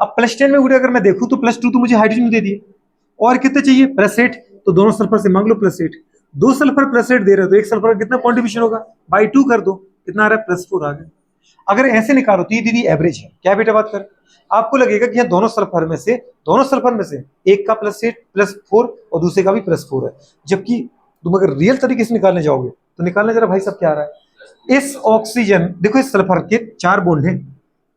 अब +10 में बुढ़े अगर मैं देखूं तो +2 तो मुझे हाइड्रोजन दे दिए, और कितने चाहिए? +8। तो दोनों सल्फर से मांग लो +8। 2 सल्फर +8 दे रहे हो तो एक सल्फर का कितना कॉन्ट्रीब्यूशन होगा? बाई 2 कर दो, कितना आ रहा है? +4 आ गया। अगर ऐसे निकालो तो ये दीदी एवरेज है। क्या बेटा बात कर, आपको लगेगा कि यह दोनों सल्फर में से एक का +8 +4 और दूसरे का भी +4 है, जबकि तुम अगर रियल तरीके से निकालने जाओगे तो निकालने जरा भाई सब क्या आ रहा है? इस ऑक्सीजन देखो इस सल्फर के 4 बॉन्ड हैं,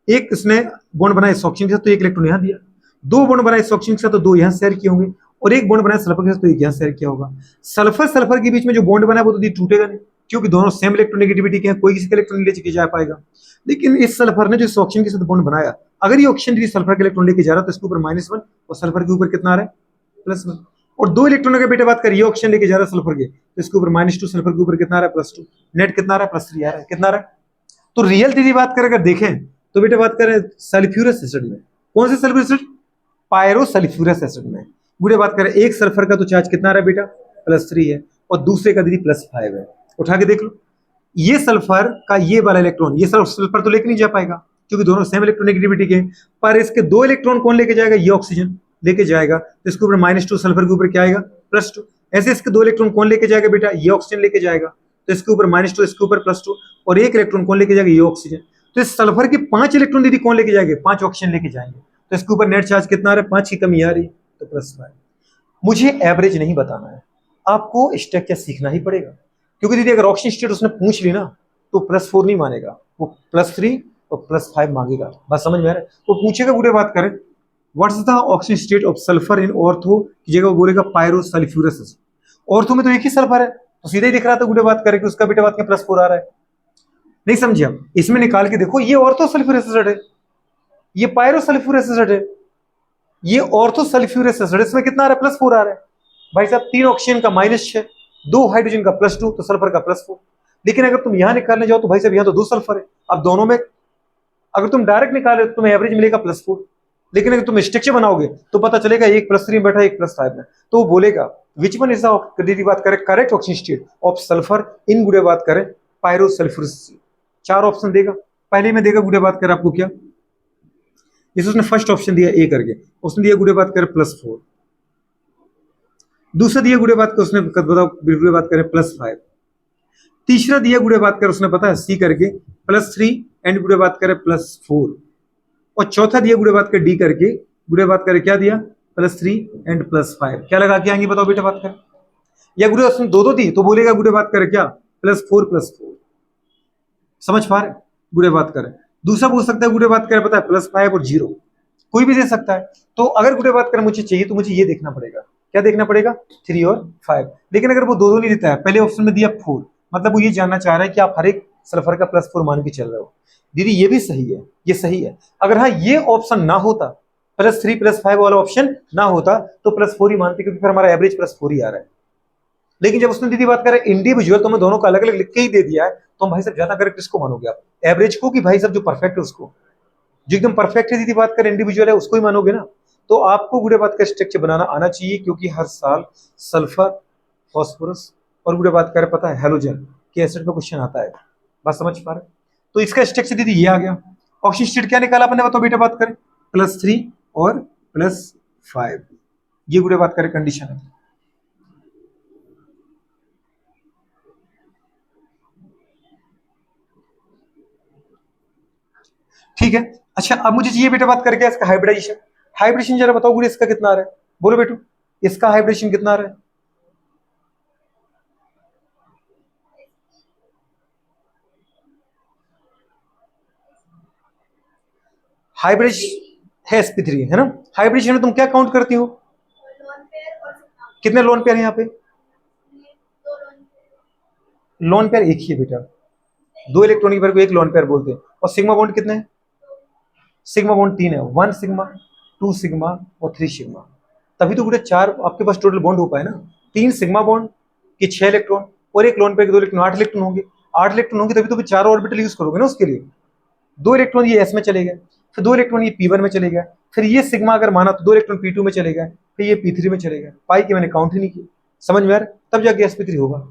एक इसने बॉन्ड बनाया इस ऑक्सीजन के साथ तो एक इलेक्ट्रॉन यहां दिया, 2 बॉन्ड बनाए इस ऑक्सीजन के साथ तो 2 यहां शेयर किए होंगे, और एक बॉन्ड बनाया सल्फर के साथ तो एक यहां शेयर किया होगा। सल्फर सल्फर के बीच में जो बॉन्ड बना है वो तो टूटेगा नहीं क्योंकि दोनों सेम इलेक्ट्रोनेगेटिविटी के हैं, कोई किसी का इलेक्ट्रॉन लेके जा पाएगा। लेकिन इस सल्फर ने जो इस ऑक्सीजन के साथ बॉन्ड बनाया, अगर ये ऑक्सीजन सल्फर के इलेक्ट्रॉन लेके जा रहा है तो इसके ऊपर -1 और सल्फर के ऊपर कितना आ रहा है? +1। और 2 इलेक्ट्रॉनों के बेटे बात करिए ऑक्सीजन लेके जा रहा है सल्फर के, तो इसके ऊपर -2 सल्फर के ऊपर कितना आ रहा है? +2। नेट कितना आ रहा है? +3 आ रहा है। कितना आ रहा है? तो रियल दीदी बात करें अगर देखें तो बेटे बात करें सल्फ्यूरस एसिड में, कौन से sulphurous acid? Pyro sulphurous acid में। बुढ़े बात करें एक सल्फर का तो चार्ज कितना आ रहा है बेटा? +3 है, और दूसरे का दीदी +5 है। उठा के देख लो, ये सल्फर का ये वाला इलेक्ट्रॉन, ये सल्फर तो लेके नहीं जा पाएगा क्योंकि दोनों सेम इलेक्ट्रोनेगेटिविटी के, पर इसके 2 इलेक्ट्रॉन कौन लेके जाएगा? ये ऑक्सीजन लेके जाएगा, तो इसके ऊपर -2 सल्फर के ऊपर क्या आएगा? +2। ऐसे इसके 2 इलेक्ट्रॉन कौन लेके जाएगा बेटा? ये ऑक्सीजन लेके जाएगा, तो इसके ऊपर -2 इसके ऊपर +2, और एक इलेक्ट्रॉन कौन लेके जाएगा? ये ऑक्सीजन। तो इस सल्फर के 5 इलेक्ट्रॉन दीदी कौन लेके जाएंगे? 5 ऑक्सीजन लेके जाएंगे, तो इसके ऊपर नेट चार्ज कितना आ रहा है? 5 की कमी आ रही है, तो +5। मुझे एवरेज नहीं बताना है, आपको स्ट्रक्चर सीखना ही पड़ेगा, क्योंकि दीदी अगर ऑक्सीजन स्टेट उसने पूछ ली ना तो +4 नहीं मानेगा, वो +3 तो +5 मांगेगा। बात समझ में आ रहा है? वो पूछेगा गुड़े बात करें what's the oxygen state of sulphur in ortho की जगह वो बोलेगा पायरोसल्फ्यूरस। ऑर्थो में तो एक ही सल्फर है, तो सीधे ही दिख रहा था गुड़े बात करें कि उसका बेटा बात के +4 आ रहा है। नहीं समझे आप? इसमें निकाल के देखो, ये ऑर्थो सल्फ्यूरिक एसिड है, ये पायरोसल्फ्यूरिक एसिड है, ये ऑर्थो सल्फ्यूरिक एसिड, इसमें कितना आ रहा है? +4 आ रहा है। भाई साहब 3 ऑक्सीजन का -6, 2 हाइड्रोजन का +2, तो सल्फर का +4। लेकिन अगर तुम यहां निकालने जाओ तो भाई साहब यहां तो 2 सल्फर है। अब दोनों में अगर तुम डायरेक्ट निकाले तो तुम्हें एवरेज मिलेगा +4, लेकिन अगर तुम स्ट्रक्चर बनाओगे तो पता चलेगा एक +3 में बैठा, एक +5 में। तो वो बोलेगा विच वन इज द दीदी बात करें correct oxygen state of sulphur in गुड़े बात करें पायरोसल्फ्यूरस। 4 ऑप्शन देगा। पहले में देगा गुड़े बात करें आपको क्या, जैसे उसने फर्स्ट ऑप्शन दिया ए करके, उसने दिया गुड़े बात करें +4। दूसरा दिया गुड़े बात कर उसने बताओ गुड़े बात करें +5। तीसरा दिया गुड़े बात कर उसने पता है सी करके +3 एंड गुड़े बात करें +4। और चौथा दिया गुड़े बात कर डी करके गुड़े बात करें क्या दिया +3 एंड +5। क्या लगा के आएंगे बताओ बेटा बात कर, या गुड़े उसने दो दी तो बोलेगा गुड़े बात करें क्या +4 समझ पा रहे गुड़े बात करें। दूसरा पूछ सकता है गुड़े बात करें पता है +5 और 0, कोई भी दे सकता है। तो अगर गुड़े बात करें मुझे चाहिए तो मुझे ये देखना पड़ेगा, क्या देखना पड़ेगा 3 और 5। लेकिन अगर वो दो नहीं देता है, पहले ऑप्शन में दिया 4, मतलब वो ये जानना चाह रहा है कि आप हर एक सल्फर का +4 मान के चल रहे हो। दीदी ये भी सही है, ये सही है। अगर हाँ ये ऑप्शन ना होता, +3 +5 वाला ऑप्शन ना होता तो +4 ही मानते, क्योंकि फिर हमारा एवरेज +4 ही आ रहा है। लेकिन जब उसने दीदी बात करें इंडिविजुअल तो मैं दोनों का अलग अलग लिख के ही दे दिया है, तो हम भाई साहब ज्यादा करेक्ट किसको मानोगे आप, एवरेज को कि भाई साहब जो परफेक्ट है उसको? जो एकदम परफेक्ट है दीदी बात करें इंडिविजुअल है उसको ही मानोगे ना। तो आपको गुड़े बात का स्ट्रक्चर बनाना आना चाहिए, क्योंकि हर साल सल्फर, फास्फोरस और गुड़े बात करें पता है हेलोजन के एसिड पे क्वेश्चन आता है। बात समझ पा रहे? तो इसका स्ट्रक्चर दीदी ये आ गया। ऑक्सीजन स्टेट क्या निकाला अपने बताओ बेटा बात करें +3 और +5, ये गुड़े बात करें कंडीशन है। ठीक है। अच्छा अब मुझे चाहिए बेटा बात करके इसका हाइब्रिडाइजेशन। हाइब्रिडेशन जरा बताओ गुड़े इसका कितना आ रहा है, बोलो बेटू इसका हाइब्रिडेशन कितना आ रहा है? हाइब्रिडेशन है sp3 है ना। हाइब्रिडेशन में तुम क्या काउंट करती हो, कितने लोन पेयर है यहाँ पे? लोन पेयर एक ही है बेटा, 2 इलेक्ट्रॉनिक पेयर को एक लोन पेयर बोलते हैं। और सिग्मा बॉन्ड कितने हैं? सिग्मा बॉन्ड 3 है, 1 सिग्मा, 2 सिग्मा और 3 सिग्मा। तभी तो पूरे 4 आपके पास टोटल बॉन्ड हो पाए ना। 3 सिग्मा बॉन्ड के 6 इलेक्ट्रॉन और एक लोन पेयर के 2 इलेक्ट्रॉन, 8 इलेक्ट्रॉन होंगे। 8 इलेक्ट्रॉन होंगे तभी तो 4 ऑर्बिटल यूज करोगे ना उसके लिए। 2 इलेक्ट्रॉन ये s में चले गए, फिर 2 इलेक्ट्रॉन ये p1 में चले गए, फिर ये सिग्मा अगर माना तो 2 इलेक्ट्रॉन p2 में चले गए, फिर ये p3 में चले गए। पाई के मैंने काउंट ही नहीं किया, समझ में आ रहा है? तब जाके sp3 होगा।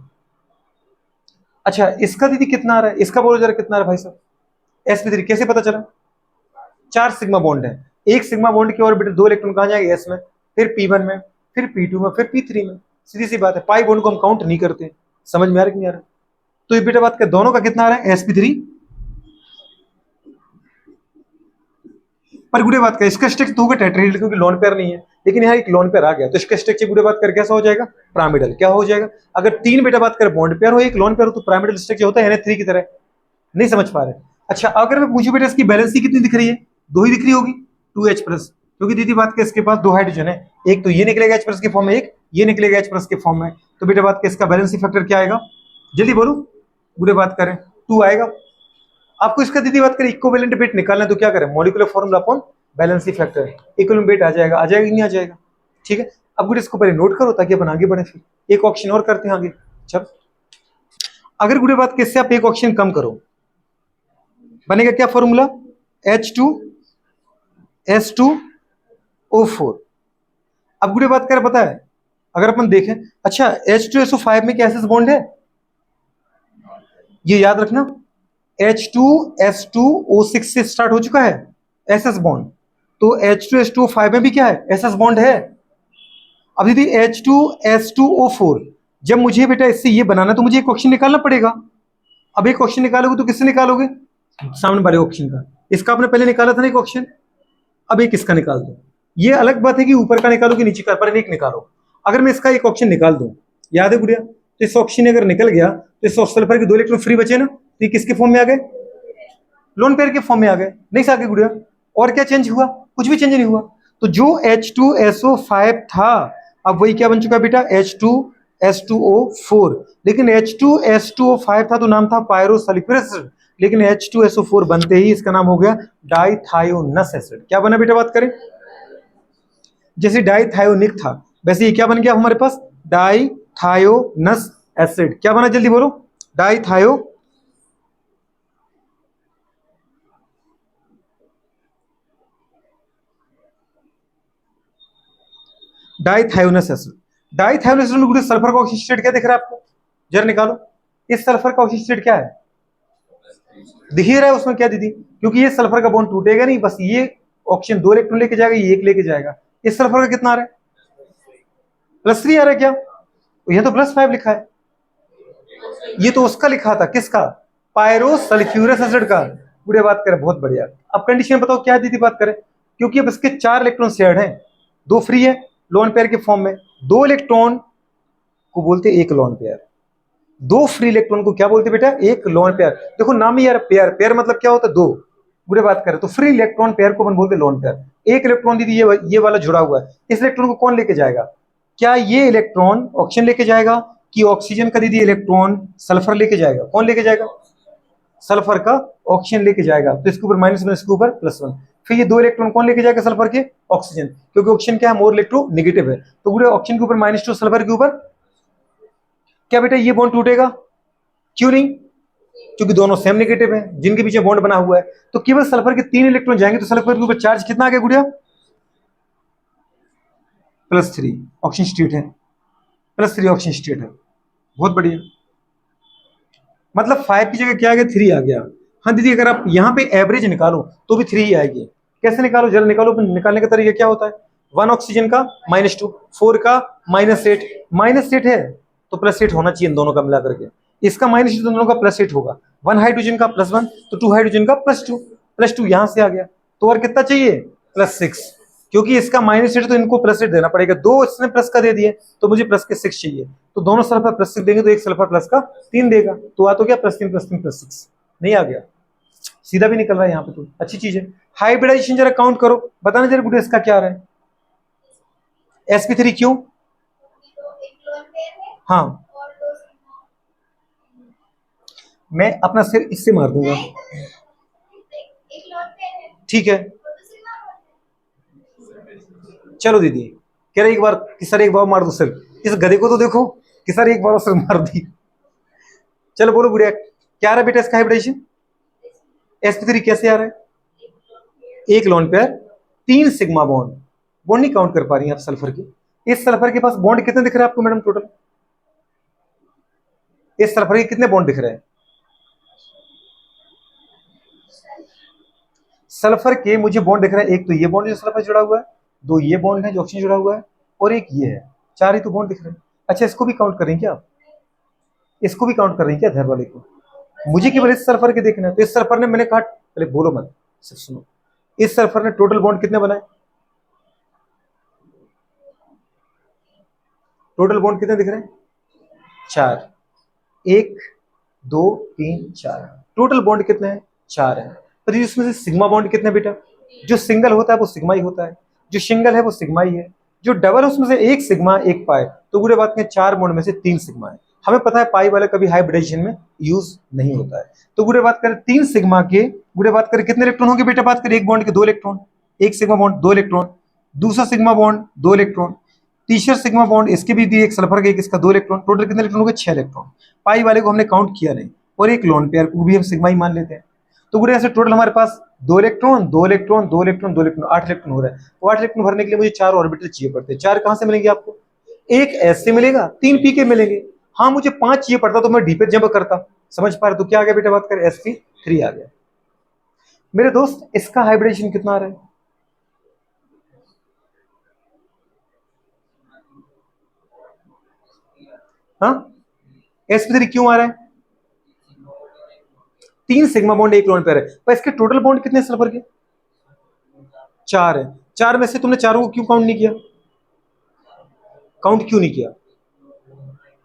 अच्छा इसका दीदी कितना आ रहा है, इसका बोलो जरा कितना आ रहा है भाई साहब sp3 कैसे पता चला? 4 सिग्मा बॉन्ड है, एक सिग्मा बॉन्ड की ऑर्बिटल 2 इलेक्ट्रॉन कहां जाएंगे s में, फिर p1 में, फिर p2 में, फिर p3 में। सीधी सी बात है, पाई बॉन्ड को हम काउंट नहीं करते। समझ में आ रहा है कि नहीं आ रहा? तो ये बेटा बात कर दोनों का कितना आ रहा है sp3। पर गुड़े बात कर इसका स्ट्रक्चर तो होगा टेट्राहेड्रल, क्योंकि लोन पेयर नहीं है। लेकिन यहाँ एक लोन पेयर आ गया तो इसका स्ट्रक्चर गुड़े बात कर कैसा हो जाएगा? पिरामिडल। क्या हो जाएगा? अगर 3 बेटा बात कर बॉन्ड पेयर हो, एक लोन पेयर हो, तो पिरामिडल स्ट्रक्चर होता है Na3 की तरह। नहीं समझ पा रहे? अच्छा अगर मैं पूछूं बेटा इसकी बैलेंसी कितनी दिख रही है? 2 ही दिख रही होगी, 2H प्लस, क्योंकि दीदी बात के इसके पास 2 हाइड्रोजन है, एक तो ये निकलेगा H प्लस के फॉर्म में, एक ये निकलेगा H प्लस के फॉर्म में। तो बेटा बात के इसका बैलेंसी फैक्टर क्या आएगा? जल्दी बोलो गुड़े बात करें 2 आएगा। आपको इसका दीदी बात करें इक्विवेलेंट वेट निकालना है तो क्या करें? Molecular formula upon valency factor, equivalent weight आ जाएगा कि नहीं आ जाएगा? ठीक है। अब गुड़े इसको पहले नोट करो ताकि अपन आगे बढ़े, फिर एक ऑप्शन और करते हैं आगे। चल अगर गुड़े बात किससे आप एक ऑप्शन कम करो, बनेगा क्या फॉर्मूला? H2S2O4। अब गुड़े बात कर पता है अगर अपन देखें, अच्छा H2SO5 में क्या एसएस बॉन्ड है? ये याद रखना, H2S2O6 से स्टार्ट हो चुका है एसएस बॉन्ड, तो H2S2O5 में भी क्या है? एसएस बॉन्ड है। अब दीदी H2S2O4, जब मुझे बेटा इससे ये बनाना तो मुझे एक ऑप्शन निकालना पड़ेगा। अब एक ऑप्शन निकालोगे तो किससे निकालोगे? सामने वाले ऑप्शन का। इसका आपने पहले निकाला था ना एक ऑप्शन, अब एक इसका निकाल दो। ये अलग बात है कि ऊपर का निकालो कि नीचे का, पर एक निकालो। अगर मैं इसका एक ऑप्शन निकाल दूं, याद है गुड़िया, तो इस ऑप्शन अगर निकल गया तो इस सल्फर के 2 इलेक्ट्रॉन फ्री बचे ना, तो ये किसके फॉर्म में आ गए? लोन पेयर के फॉर्म में आ गए, नहीं से आगे गुड़िया। और क्या चेंज हुआ? कुछ भी चेंज नहीं हुआ। तो जो H2SO5 था अब वही क्या बन चुका बेटा? H2S2O4। लेकिन H2S2O5 था तो नाम था पायरोसल्फ्यूरिक एसिड, लेकिन H2SO4 बनते ही इसका नाम हो गया डाइथायोनस एसिड। क्या बना बेटा? बात करें, जैसे डाइथायोनिक था वैसे ये क्या बन गया हमारे पास? डाइथायोनस एसिड। क्या बना? जल्दी बोलो। डाइथायोनस एसिड। डाइथायोनस एसिड में सल्फर का ऑक्सीजन स्टेट क्या दिख रहा है आपको? जरा निकालो। इस सल्फर का ऑक्सीजन स्टेट क्या है? दिख ही रहा है उसमें क्या दीदी? क्योंकि ये सल्फर का बॉन्ड टूटेगा नहीं, बस ये ऑक्सीजन 2 इलेक्ट्रॉन लेके जाएगा, ये 1 लेके जाएगा। इस सल्फर का कितना आ रहा है? +3 आ रहा है क्या? यहाँ तो +5 लिखा है। ये तो उसका लिखा था, किसका? पायरोसल्फ्यूरस एसिड का। बुढ़े बात करें, बहुत बढ़िया। अब कंडीशन बताओ क्या है दीदी? बात करें, क्योंकि अब इसके 4 इलेक्ट्रॉन शेयर्ड हैं, 2 फ्री है लोन पेयर के फॉर्म में, 2 इलेक्ट्रॉन को बोलते एक लोन पेयर, 2 फ्री इलेक्ट्रॉन को क्या बोलते बेटा? एक लोन पेयर। देखो नाम ही यार पेयर, पेयर मतलब क्या होता है? 2। बुढ़े बात करें तो फ्री इलेक्ट्रॉन पेयर को अपन बोलते लोन पेयर। एक इलेक्ट्रॉन दीदी ये वाला जुड़ा हुआ है, इस इलेक्ट्रॉन को कौन लेके जाएगा? क्या ये इलेक्ट्रॉन ऑक्सीजन लेके जाएगा कि ऑक्सीजन का दीदी इलेक्ट्रॉन सल्फर लेके जाएगा? कौन लेके जाएगा? सल्फर का ऑक्सीजन लेके जाएगा। तो इसके ऊपर -1, इसके ऊपर +1। फिर ये 2 इलेक्ट्रॉन कौन लेके जाएगा? सल्फर के ऑक्सीजन, क्योंकि ऑक्सीजन क्या है? मोर इलेक्ट्रो नेगेटिव है। तो पूरे ऑक्सीजन के ऊपर -2, सल्फर के ऊपर क्या बेटा? ये बॉन्ड टूटेगा? क्यों नहीं? क्योंकि दोनों सेम नेगेटिव हैं जिनके पीछे बॉन्ड बना हुआ है। तो केवल सल्फर के 3 इलेक्ट्रॉन जाएंगे, तो सल्फर के ऊपर चार्ज कितना आ गया गुड़िया? +3 ऑक्सीजन स्टेट है, +3 ऑक्सीजन स्टेट है। बहुत बढ़िया। मतलब 5 की जगह क्या आ गया? 3 आ गया। हाँ दीदी, अगर आप यहाँ पे एवरेज निकालो तो भी 3 ही आएगी। कैसे निकालो? जरा निकालो। निकालने का तरीका क्या होता है? 1 ऑक्सीजन का -2, 4 का -8, -8 है तो +8 होना चाहिए इन दोनों का मिला करके। इसका -2 दोनों का +8 होगा। 1 हाइड्रोजन का +1 तो 2 हाइड्रोजन का +2, +2 यहां से आ गया। तो और कितना चाहिए? +6, क्योंकि इसका -8 तो इनको +8 देना पड़ेगा। 2 इसने प्लस का दे दिए तो मुझे प्लस के 6 चाहिए, तो दोनों सल्फर +6 देंगे तो एक सल्फर प्लस का 3 देगा। तो आ तो गया +3 +3 +6, नहीं आ गया? सीधा भी निकल रहा है यहाँ पे, तो अच्छी चीज है। हाइब्रिडाइजेशन जरा काउंट करो, बताना जरा गुड इसका क्या आ रहा है? sp3 क्यों? हाँ, मैं अपना सिर इससे मार दूंगा। ठीक है, चलो दीदी कह रहे एक बार कि सर एक बार मार दो सिर, इस गधे को तो देखो कि सर एक बार सिर मार दी। चलो बोलो गुड़िया, क्या आ रहा है बेटा इसका हाइब्रिडाइजेशन? sp3 कैसे आ रहा है? एक lone pair, 3 sigma bond. Bond नहीं काउंट कर पा रही हैं आप सल्फर की। इस सल्फर के पास बॉन्ड कितने दिख रहे हैं आपको मैडम टोटल? इस सल्फर के कितने बॉन्ड दिख रहे हैं? सल्फर के मुझे बॉन्ड दिख रहा है, एक तो ये बॉन्ड जो सल्फर जुड़ा हुआ है, 2 ये बॉन्ड है जो ऑक्सीजन जुड़ा हुआ है, और एक ये है। 4 ही तो बॉन्ड दिख रहे हैं। अच्छा, इसको भी काउंट कर रही हैं क्या आप? इसको भी काउंट कर रही हैं क्या, धैर वाले को? मुझे केवल इस सल्फर के देखना है। तो इस सल्फर ने, मैंने कहा पहले बोलो मत, सिर्फ सुनो, इस सल्फर ने टोटल बॉन्ड कितने बनाए? टोटल बॉन्ड कितने दिख रहे हैं? 4। 1 2 3 4, टोटल बॉन्ड कितने हैं? 4 है। पर इसमें से सिग्मा बॉन्ड कितने बेटा? जो सिंगल होता है वो सिग्मा ही होता है, जो सिंगल है वो सिग्मा ही है, जो डबल है उसमें से एक सिग्मा एक पाई। तो बुरे बात करें 4 बॉन्ड में से 3 सिग्मा है। हमें पता है पाई वाला कभी हाइब्रिडाइजेशन में यूज नहीं होता है। तो बुरे बात करें 3 सिग्मा के, बुरे बात करें कितने इलेक्ट्रॉन होंगे बेटा? बात करें एक बॉन्ड के 2 इलेक्ट्रॉन, एक सिग्मा बॉन्ड 2 इलेक्ट्रॉन, दूसरा सिग्मा बॉन्ड 2 इलेक्ट्रॉन, तीसरा सिग्मा बॉन्ड इसके भी दी, एक सल्फर का एक इसका 2 इलेक्ट्रॉन, टोटल कितने इलेक्ट्रॉन हो गए? 6 इलेक्ट्रॉन। पाई वाले को हमने काउंट किया नहीं, और एक लोन पेयर को भी हम सिग्मा ही मान लेते हैं। तो गुड़े ऐसे टोटल हमारे पास 2 electron 2 electron 2 electron 2 electron 8 electron हो रहा है। तो 8 इलेक्ट्रॉन भरने के लिए मुझे 4 ऑर्बिटल चाहिए पड़ते हैं। 4 कहां से मिलेंगे आपको? एक एस से मिलेगा, 3 पी के मिलेंगे। हाँ, मुझे 5 चाहिए पड़ता तो मैं डी पे जंप करता। समझ पा रहे? तो क्या आ गया बेटा? बात करें sp3 आ गया। मेरे दोस्त इसका हाइब्रिडेशन कितना आ रहा है? हाँ, sp3 क्यों आ रहा है? 3 सिग्मा बॉन्ड एक लोन पेयर है, पर इसके टोटल बॉन्ड कितने सल्फर के? 4 है। 4 में से तुमने चारों को क्यों काउंट नहीं किया? काउंट क्यों नहीं किया?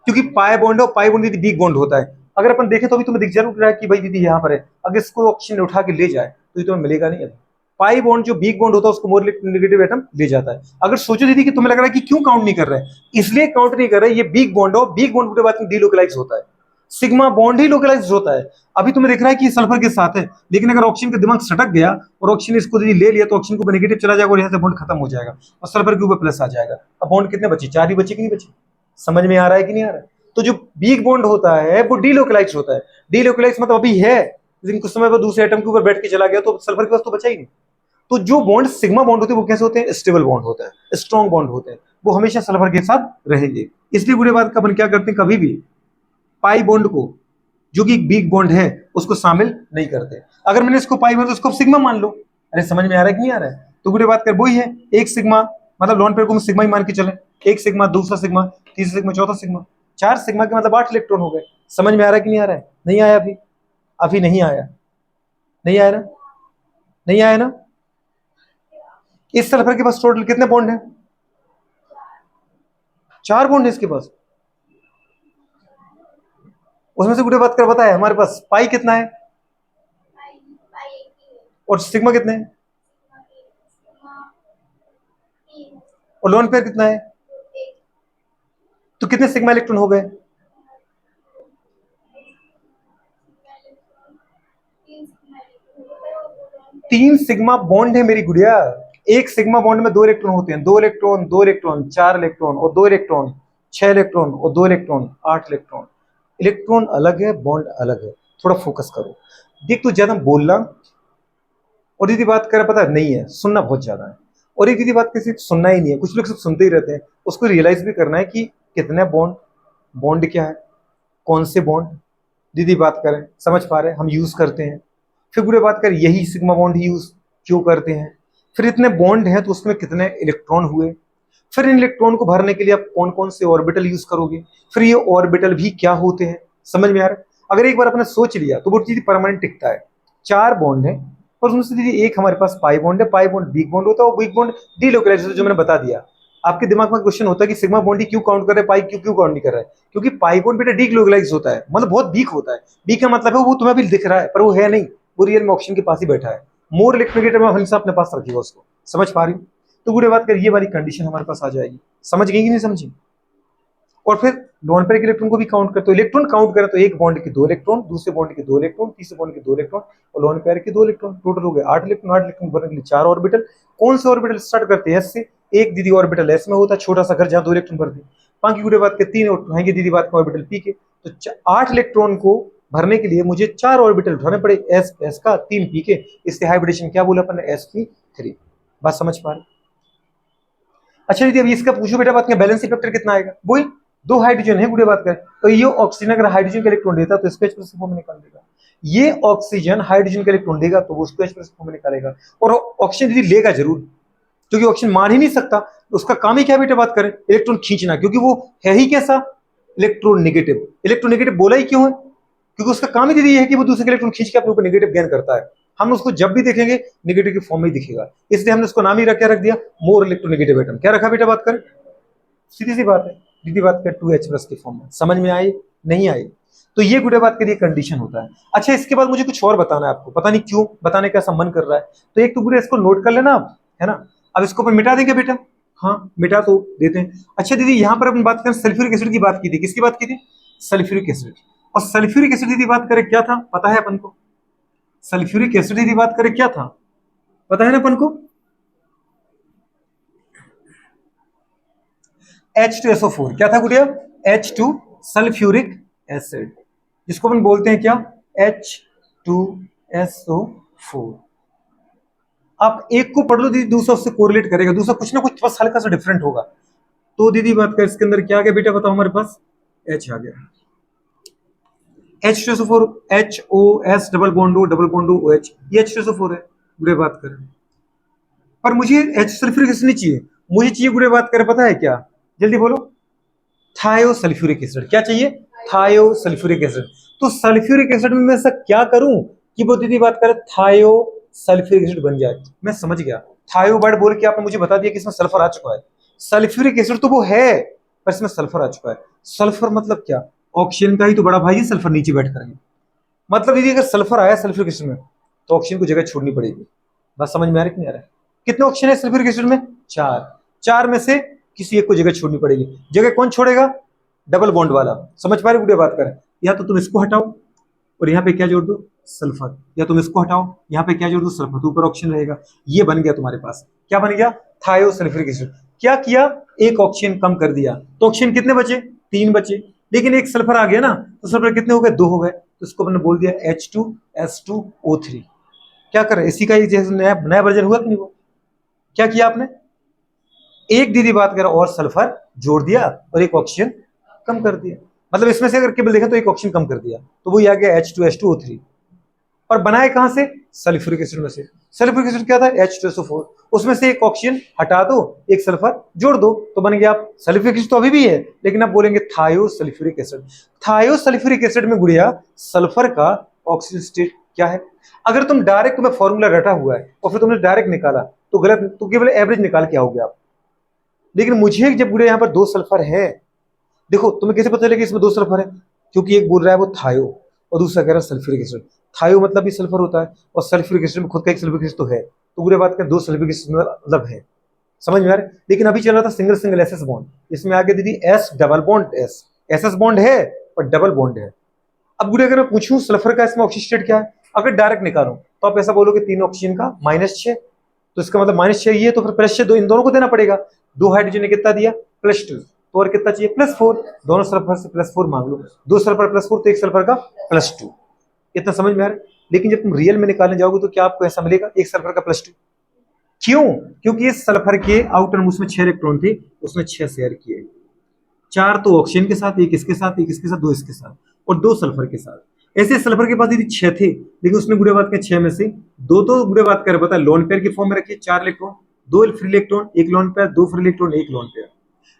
क्योंकि पाई बॉन्ड है, और पाई बॉन्ड बिग बॉन्ड होता है। अगर अपन देखें तो अभी तुम्हें दिख जरूर रहा है कि भाई दीदी यहाँ पर है, अगर इसको ऑक्सीजन उठा के ले जाए तो ये तुम्हें मिलेगा नहीं। अभी पाई बॉन्ड जो वीक बॉन्ड होता है उसको मोर नेगेटिव एटम ले जाता है। अगर सोचो दीदी कि तुम्हें लग रहा है कि क्यों काउंट नहीं कर रहे हैं, इसलिए काउंट नहीं कर रहे, ये वीक बॉन्ड हो, वीक बॉन्ड के बाद में डीलोकलाइज होता है, सिग्मा बॉन्ड ही लोकलाइज होता है। अभी तुम्हें दिख रहा है कि सल्फर के साथ है, लेकिन अगर ऑक्सीजन का दिमाग सटक गया और ऑक्सीजन इसको यदि ले लिया तो ऑक्सीजन को नेगेटिव चला जाएगा और यहाँ से बॉन्ड खत्म हो जाएगा और सल्फर के ऊपर प्लस आ जाएगा। अब बॉन्ड कितने बचे, 4 ही बचे कि नहीं बचे? समझ में आ रहा है कि नहीं आ रहा है? तो जो वीक बॉन्ड होता है वो डीलोकलाइज होता है। डीलोकलाइज मतलब अभी है लेकिन कुछ समय बाद दूसरे एटम के ऊपर बैठ के चला गया तो सल्फर के पास तो बचा ही नहीं। तो जो बॉन्ड सिग्मा बॉन्ड होते हैं वो कैसे होते हैं? स्टेबल बॉन्ड होते हैं, स्ट्रॉन्ग बॉन्ड होते हैं, वो हमेशा सल्फर के साथ रहेंगे। इसलिए बुरे बात का अपन क्या करते हैं, कभी भी पाई बॉन्ड को जो कि वीक बॉन्ड है उसको शामिल नहीं करते। अगर मैंने इसको पाई बॉन्ड तो उसको सिग्मा मान लो। अरे समझ में आ रहा है कि नहीं आ रहा है? तो बुरे बात कर वही है, एक सिग्मा मतलब लोन पेयर को हम सिग्मा ही मान के चले, एक सिग्मा, दूसरा सिग्मा, तीसरा सिग्मा, चौथा सिग्मा, 4 सिग्मा के मतलब 8 इलेक्ट्रॉन हो गए। समझ में आ रहा है कि नहीं आ रहा है? नहीं आया अभी? अभी नहीं आया, नहीं आया ना? नहीं आया ना? इस सल्फर के पास टोटल कितने बॉन्ड है? 4 बॉन्ड है इसके पास। उसमें से बुरे बात कर बताया हमारे पास पाई कितना है और सिग्मा कितने है और लोन पेयर कितना है? तो कितने सिग्मा इलेक्ट्रॉन हो गए? 3 सिग्मा बॉन्ड है मेरी गुड़िया। एक सिग्मा बॉन्ड में 2 इलेक्ट्रॉन होते हैं, 2 इलेक्ट्रॉन, 2 इलेक्ट्रॉन, 4 इलेक्ट्रॉन और 2 इलेक्ट्रॉन, 6 इलेक्ट्रॉन और 2 इलेक्ट्रॉन, 8 इलेक्ट्रॉन। इलेक्ट्रॉन अलग है, बॉन्ड अलग है। थोड़ा फोकस करो। देख तू ज्यादा बोलना और दीदी बात कर पता नहीं है, सुनना बहुत ज्यादा है। और एक दीदी बात किसी सुनना ही नहीं है, कुछ लोग सब सुनते ही रहते हैं। उसको रियलाइज भी करना है कि कितने बॉन्ड, बॉन्ड क्या है, कौन से बॉन्ड दीदी बात करें समझ पा रहे हैं हम यूज करते हैं। फिर पूरे बात कर यही सिग्मा बॉन्ड ही यूज क्यों करते हैं, फिर इतने बॉन्ड हैं तो उसमें कितने इलेक्ट्रॉन हुए, फिर इन इलेक्ट्रॉन को भरने के लिए आप कौन कौन से ऑर्बिटल यूज करोगे, फिर ये ऑर्बिटल भी क्या होते हैं। समझ में आ रहा है? अगर एक बार आपने सोच लिया तो वो चीज परमानेंट टिकता है। 4 बॉन्ड है और उसमें से दीदी एक हमारे पास पाई बॉन्ड है, पाई बॉन्ड वीक बॉन्ड होता है और वीक बॉन्ड डीलोकलाइज होता है, जो मैंने बता दिया। आपके दिमाग में क्वेश्चन होता है कि सिग्मा बॉन्ड ही क्यों काउंट कर रहे हैं, पाई क्यों क्यों काउंट नहीं कर रहा है? क्योंकि पाई बॉन्ड बेटा डीलोकलाइज होता है, मतलब बहुत वीक होता है। वीक का मतलब है वो तुम्हें भी दिख रहा है पर वो है नहीं, वो रियल में ऑक्सीजन के पास ही बैठा है। मोर इलेक्ट्रोनेगेटिव में हमेशा अपने पास रखिएगा उसको। समझ पा रही हूँ? तो बुरे बात कर ये वाली कंडीशन हमारे पास आ जाएगी। समझ गई कि नहीं समझी? और फिर लोन पेयर के इलेक्ट्रॉन को भी काउंट करते हो। इलेक्ट्रॉन काउंट करें तो एक बॉन्ड के 2 इलेक्ट्रॉन, दूसरे बॉन्ड के 2 इलेक्ट्रॉन, तीसरे बॉन्ड के 2 इलेक्ट्रॉन और लोन पेयर के 2 इलेक्ट्रॉन, टोटल हो गए 8 इलेक्ट्रॉन। 8 इलेक्ट्रॉन भरने के लिए 4 ऑर्बिटल। कौन से ऑर्बिटल स्टार्ट करते हैं? एस से। एक दीदी ऑर्बिटल एस में होता है, छोटा सा घर जहां 2 इलेक्ट्रॉन भरते हैं। बाकी पूरे बात के 3 उठाएंगे दीदी बात का ऑर्बिटल पी के। तो 8 इलेक्ट्रॉन को भरने के लिए मुझे 4 ऑर्बिटल उठाने पड़े, एस एस का, 3 पी के। इससे हाइब्रिडेशन क्या बोला अपन ने? sp3। बात समझ पा रहे? अच्छा दीदी अब इसका पूछो बेटा बात में बैलेंस फैक्टर कितना आएगा? वही 2 हाइड्रोजन है बुरे बात करें तो ये ऑक्सीजन अगर हाइड्रोजन का इलेक्ट्रॉन देता तो इसको H+ फॉर्म में निकाल देगा। ये ऑक्सीजन हाइड्रोजन का इलेक्ट्रॉन देगा तो वो उसको H+ फॉर्म में निकालेगा। और ऑक्सीजन दीदी लेगा जरूर, क्योंकि ऑक्सीजन मान ही नहीं सकता। उसका काम ही क्या बेटा बात करें? इलेक्ट्रॉन खींचना, क्योंकि वो है ही कैसा? इलेक्ट्रोनेगेटिव। इलेक्ट्रोनेगेटिव बोला ही क्यों है? क्योंकि उसका काम ही दीदी ये है कि वो दूसरे के इलेक्ट्रॉन खींच के अपने ऊपर नेगेटिव गेन करता है। हम उसको जब भी देखेंगे नेगेटिव के फॉर्म में ही दिखेगा, इसलिए हमने उसको नाम ही रख दिया मोर इलेक्ट्रोनेगेटिव एटम। क्या रखा बेटा बात करें? सीधी सी बात है दीदी बात कर 2H+ के फॉर्म में। समझ में आई? नहीं आई? तो ये गुडे बात के लिए कंडीशन होता है। अच्छा इसके बाद मुझे कुछ और बताना है आपको, पता नहीं क्यों बताने का ऐसा मन कर रहा है। तो एक तो गुडे इसको नोट कर लेना आप, है ना? अब इसको अपन मिटा देंगे बेटा, हाँ मिटा तो देते हैं। अच्छा दीदी यहाँ पर अपन बात करें सल्फ्यूरिक एसिड की बात की थी। किसकी बात की थी? Sulphuric acid. और सल्फ्यूरिक एसिड दीदी बात करें क्या था पता है अपन को? सल्फ्यूरिक एसिड दीदी बात करें क्या था पता है ना अपन को? H2SO4 क्या था गुड़िया? H2 सल्फ्यूरिक एसिड, जिसको अपन बोलते हैं क्या? H2SO4। आप एक को पढ़ लो दीदी, दूसरा उससे कोरिलेट करेगा, दूसरा कुछ ना कुछ बस हल्का सा डिफरेंट होगा। तो दीदी बात कर इसके अंदर क्या आ गया बेटा बताओ? हमारे पास H आ गया। H2SO4 HOS double bond O double bond OH, ये H2SO4 है। गुड़े बात करें पर मुझे H सल्फ्यूरिक एसिड नहीं चाहिए, मुझे चाहिए गुड़े बात करें पता है क्या? जल्दी बोलो। थायोसल्फ्यूरिक एसिड। क्या चाहिए? थायोसल्फ्यूरिक एसिड। तो सल्फ्यूरिक एसिड में मैं ऐसा क्या करूं कि वो दीदी बात करे थायोसल्फ्यूरिक एसिड बन जाए? मैं समझ गया। थायो वर्ड बोल के आपने मुझे बता दिया कि इसमें सल्फर आ चुका है। सल्फ्यूरिक एसिड तो वो है पर इसमें सल्फर आ चुका है। सल्फर मतलब क्या? ऑक्सीजन का ही तो बड़ा भाई है सल्फर, नीचे बैठ करेंगे। मतलब यदि अगर सल्फर आया सल्फ्यूरिक एसिड में तो ऑक्सीजन को जगह छोड़नी पड़ेगी। बात समझ में आ रही कि नहीं आ रहा है? कितने ऑक्सीजन है सल्फ्यूरिक एसिड में? 4। 4 में से किसी एक को जगह छोड़नी पड़ेगी। जगह कौन छोड़ेगा? डबल बॉन्ड वाला। समझ पा रहे बुढ़िया बात करें? या तो तुम इसको हटाओ और यहाँ पे क्या जोड़ दो? सल्फर। या तुम इसको हटाओ, यहाँ पे क्या जोड़ दो? सल्फर। तो ऊपर ऑक्सीजन रहेगा। ये बन गया तुम्हारे पास। क्या बन गया? थायोसल्फ्यूरिक एसिड। क्या किया? एक ऑक्सीजन कम कर दिया तो ऑक्सीजन कितने बचे? 3 बचे। लेकिन एक सल्फर आ गया ना, तो सल्फर कितने हो गए? 2 हो गए। तो इसको मैंने बोल दिया H2S2O3। क्या कर रहे? इसी का जैसे नया नया वर्जन हुआ कि नहीं? वो क्या किया आपने? एक दीदी बात कर और सल्फर जोड़ दिया और एक ऑक्सीजन कम कर दिया। मतलब इसमें से अगर केवल देखें तो एक ऑक्सीजन कम कर दिया, तो वो आ गया H2S2O3। और बनाए कहां से? सल्फ्यूरिक एसिड में से। सल्फ्यूरिक एसिड क्या था? H2SO4। उसमें से एक ऑक्सीजन हटा दो, एक सल्फर जोड़ दो, तो बन गया आप सल्फ्यूरिक एसिड। तो अभी भी है, लेकिन आप बोलेंगे थायोसल्फ्यूरिक एसिड। थायोसल्फ्यूरिक एसिड में गुड़िया सल्फर का ऑक्सीजन स्टेट क्या है? अगर तुम डायरेक्ट, तुम्हें फॉर्मूला रटा हुआ है और फिर तुमने डायरेक्ट निकाला तो गलत, तो केवल एवरेज निकाल के आओगे आप। लेकिन मुझे जब गुड़िया यहाँ पर 2 सल्फर है, देखो तुम्हें कैसे पता चलेगा इसमें 2 सल्फर है? क्योंकि एक बोल रहा है वो थायो और दूसरा कह रहा है सल्फ्यूरिक एसिड। थायो मतलब भी सल्फर होता है और सल्फ्यूरिक एसिड में खुद का एक सल्फ्यूरिक एसिड तो है, तो पूरे बात करें 2 सल्फ्यूरिक एसिड मतलब है। समझ में आ रहा है? लेकिन अभी चल रहा था सिंगल सिंगल एसएस बॉन्ड, इसमें आगे दीदी S double bond S. SS bond है और डबल बॉन्ड है। अब गुड़िया अगर मैं पूछूं सल्फर का इसमें ऑक्सीजन स्टेट क्या है, अगर डायरेक्ट निकालूं तो आप ऐसा बोलोगे 3 ऑक्सीजन का -6, तो इसका मतलब -6 ये, तो फिर +6 दो इन दोनों को देना पड़ेगा। 2 हाइड्रोजन ने कितना दिया? +2। तो और कितना चाहिए? +4। दोनों सल्फर से +4 मांग लो। 2 सल्फर +4 तो एक सल्फर का +2। इतना समझ में आ रहा है? लेकिन जब तुम रियल में निकालने जाओगे तो क्या आपको ऐसा मिलेगा? एक सल्फर का +2। क्यों? क्योंकि इस सल्फर के आउटर मोस्ट में 6 इलेक्ट्रॉन थे, उसने 6 शेयर किए। 4 तो ऑक्सीजन के साथ, एक इसके साथ, एक इसके साथ, 2 इसके साथ और 2 सल्फर के साथ। ऐसे सल्फर के पास यदि 6 थे, लेकिन उसने गुड़े बात के 6 में से 2 तो गुड़े बात कर पता है लोन पेयर की फॉर्म में रखिए, 4 electron, 2 free electron, 1 lone pair, 2 free electron, 1 lone pair.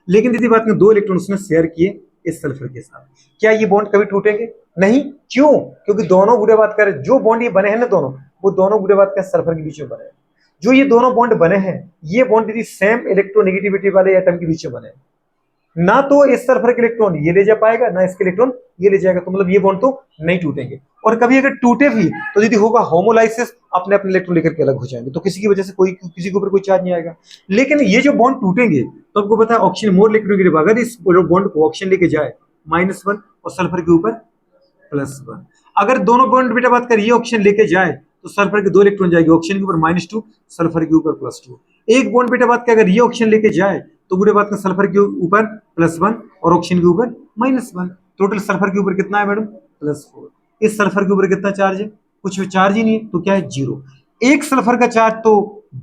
लेकिन दीदी बात में 2 इलेक्ट्रॉन उसने शेयर किए इस सल्फर के साथ। क्या ये बॉन्ड कभी टूटेंगे? नहीं। क्यों? क्योंकि दोनों गुड़े बात कर, जो बॉन्ड ये बने हैं ना दोनों, वो दोनों गुड़े बात कर सल्फर के बीच में बने हैं। जो ये दोनों बॉन्ड बने हैं, ये बॉन्ड दीदी सेम इलेक्ट्रोनेगेटिविटी वाले एटम के बीच में बने हैं। ना तो इस सल्फर के इलेक्ट्रॉन ये ले जा पाएगा, ना इसके इलेक्ट्रॉन ये ले जाएगा, तो मतलब ये बॉन्ड तो नहीं टूटेंगे। और कभी अगर टूटे भी तो दीदी होगा होमोलाइसिस, अपने अपने इलेक्ट्रॉन लेकर के अलग हो जाएंगे, तो किसी की वजह से कोई किसी के ऊपर कोई चार्ज नहीं आएगा। लेकिन ये जो बॉन्ड टूटेंगे तो आपको पता है ऑक्सीजन मोर इलेक्ट्रोनेगेटिव, अगर इस बॉन्ड को ऑक्सीजन लेके जाए -1 और सल्फर के ऊपर +1। अगर दोनों बॉन्ड बेटा बात करिए ऑक्सीजन लेके जाए तो सल्फर के 2 इलेक्ट्रॉन जाएंगे, ऑक्सीजन के ऊपर -2, सल्फर के ऊपर +2। एक बॉन्ड बेटा बात क्या, अगर ये ऑक्सीजन लेके जाए तो बुरे बात का सल्फर के ऊपर +1 और ऑक्सीजन के ऊपर -1। टोटल सल्फर के ऊपर कितना है मैडम? +4। इस सल्फर के ऊपर कितना चार्ज है? कुछ चार्ज ही नहीं है, तो क्या है? 0। एक सल्फर का चार्ज तो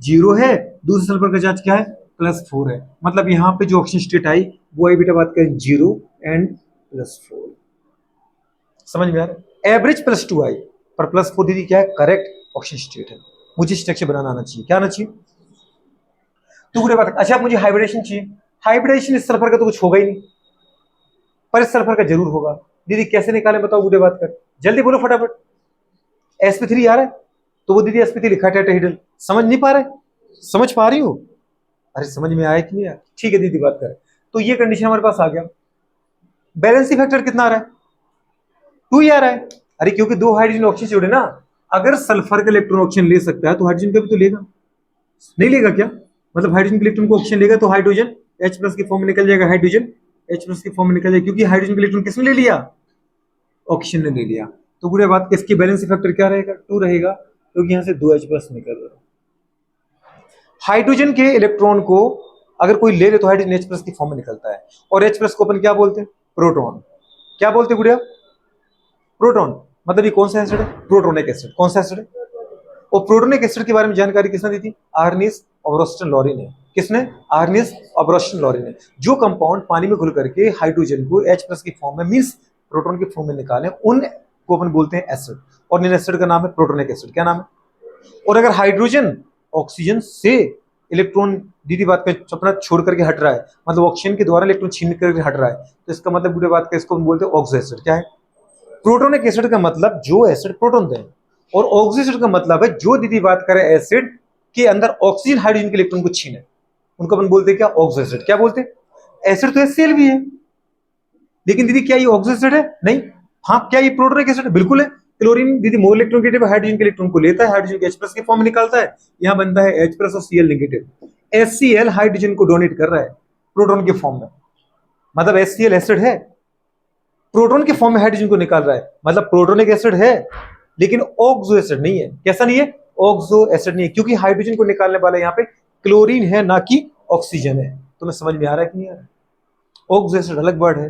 0 है, दूसरे सल्फर का चार्ज क्या है? +4 है। मतलब यहाँ पे जो ऑक्सीजन स्टेट आई वो आई बेटा बात करें 0 एंड +4। समझ में आ रहा है? एवरेज +2 आई, पर +4 दीदी क्या है? करेक्ट ऑक्सीजन स्टेट है। मुझे स्ट्रक्चर बनाना आना चाहिए। क्या आना चाहिए? तो बुरे बात। अच्छा मुझे हाइब्रिडेशन चाहिए। हाइब्रिडेशन इस सल्फर का तो कुछ होगा ही नहीं, पर इस सल्फर का जरूर होगा। दीदी कैसे निकाले बताओ बुरे बात कर, जल्दी बोलो फटाफट। sp3 आ रहा है तो वो दीदी sp3 लिखा है टेट्राहेड्रल। समझ नहीं पा रहे? समझ पा रही हो? अरे समझ में आया कि नहीं आया? ठीक है दीदी बात करें तो ये कंडीशन हमारे पास आ गया। बैलेंसी फैक्टर कितना आ रहा है? 2 ही आ रहा है। अरे क्योंकि 2 हाइड्रोजन ऑक्सीजन जुड़े ना, अगर सल्फर का इलेक्ट्रॉन ऑक्सीजन ले सकता है तो हाइड्रोजन का भी तो लेगा, नहीं लेगा क्या? मतलब हाइड्रोजन के इलेक्ट्रॉन को ऑक्सीजन लेगा तो हाइड्रोजन H+ की फॉर्म में निकल जाएगा, हाइड्रोजन H+ की फॉर्म में निकल जाएगा, क्योंकि हाइड्रोजन का इलेक्ट्रॉन किसने ले लिया? ऑक्सीजन ने ले लिया। तो पूरे बात इसकी बैलेंस फैक्टर क्या रहेगा? 2 रहेगा, क्योंकि यहाँ से 2 H+ निकल रहा है। हाइड्रोजन के इलेक्ट्रॉन को अगर कोई ले ले तो हाइड्रोजन H+ की फॉर्म में निकलता है, और H+ को अपन क्या बोलते हैं? प्रोटॉन। क्या बोलते हैं गुड़िया? प्रोटॉन। मतलब ये कौन सा एसिड है? Protonic acid. कौन सा एसिड है? और प्रोटोनिक एसिड के बारे में जानकारी किसने दी थी? आर्निस ऑब्रोस्टन लॉरी ने। किसने? आर्निस ऑब्रोस्टन लॉरी ने। जो कंपाउंड पानी में घुल करके हाइड्रोजन को H+ की फॉर्म में मींस प्रोटॉन की फॉर्म में निकाले, उन को अपन बोलते हैं एसिड, और इन एसिड का नाम है प्रोटोनिक एसिड। क्या नाम है? और अगर हाइड्रोजन ऑक्सीजन से इलेक्ट्रॉन दीदी बात का अपना छोड़ करके हट रहा है, मतलब ऑक्सीजन के द्वारा इलेक्ट्रॉन छीन करके हट रहा है, तो इसका मतलब बुरे बात का इसको हम बोलते हैं ऑक्सो एसिड। क्या है? प्रोटोनिक एसिड का मतलब जो एसिड प्रोटॉन दे, और ऑक्सो एसिड का मतलब है जो दीदी बात करें एसिड के अंदर ऑक्सीजन हाइड्रोजन के इलेक्ट्रॉन को छीने, उनको अपन बोलते हैं क्या? Oxo acid. क्या बोलते हैं? एसिड तो HCl भी है, लेकिन दीदी क्या ये ऑक्सो एसिड है? नहीं। हाँ, क्या ये प्रोटोनिक एसिड है? बिल्कुल है। क्लोरीन दीदी मोल इलेक्ट्रॉन नेगेटिव हाइड्रोजन के इलेक्ट्रॉन को लेता है, हाइड्रोजन के H+ के फॉर्म में निकालता है, यहाँ बनता है H+ और Cl नेगेटिव। HCl हाइड्रोजन को डोनेट कर रहा है प्रोटॉन के फॉर्म में, मतलब HCl एसिड है, प्रोटॉन के फॉर्म में हाइड्रोजन को निकाल रहा है, मतलब प्रोटोनिक एसिड है, लेकिन ऑक्सो एसिड नहीं है। कैसा नहीं है? ऑक्सो एसिड नहीं है, क्योंकि हाइड्रोजन को निकालने वाला यहाँ पे क्लोरीन है, ना कि ऑक्सीजन है। तुम्हें समझ में आ रहा है कि नहीं आ रहा है? ऑक्सो एसिड अलग वर्ड है,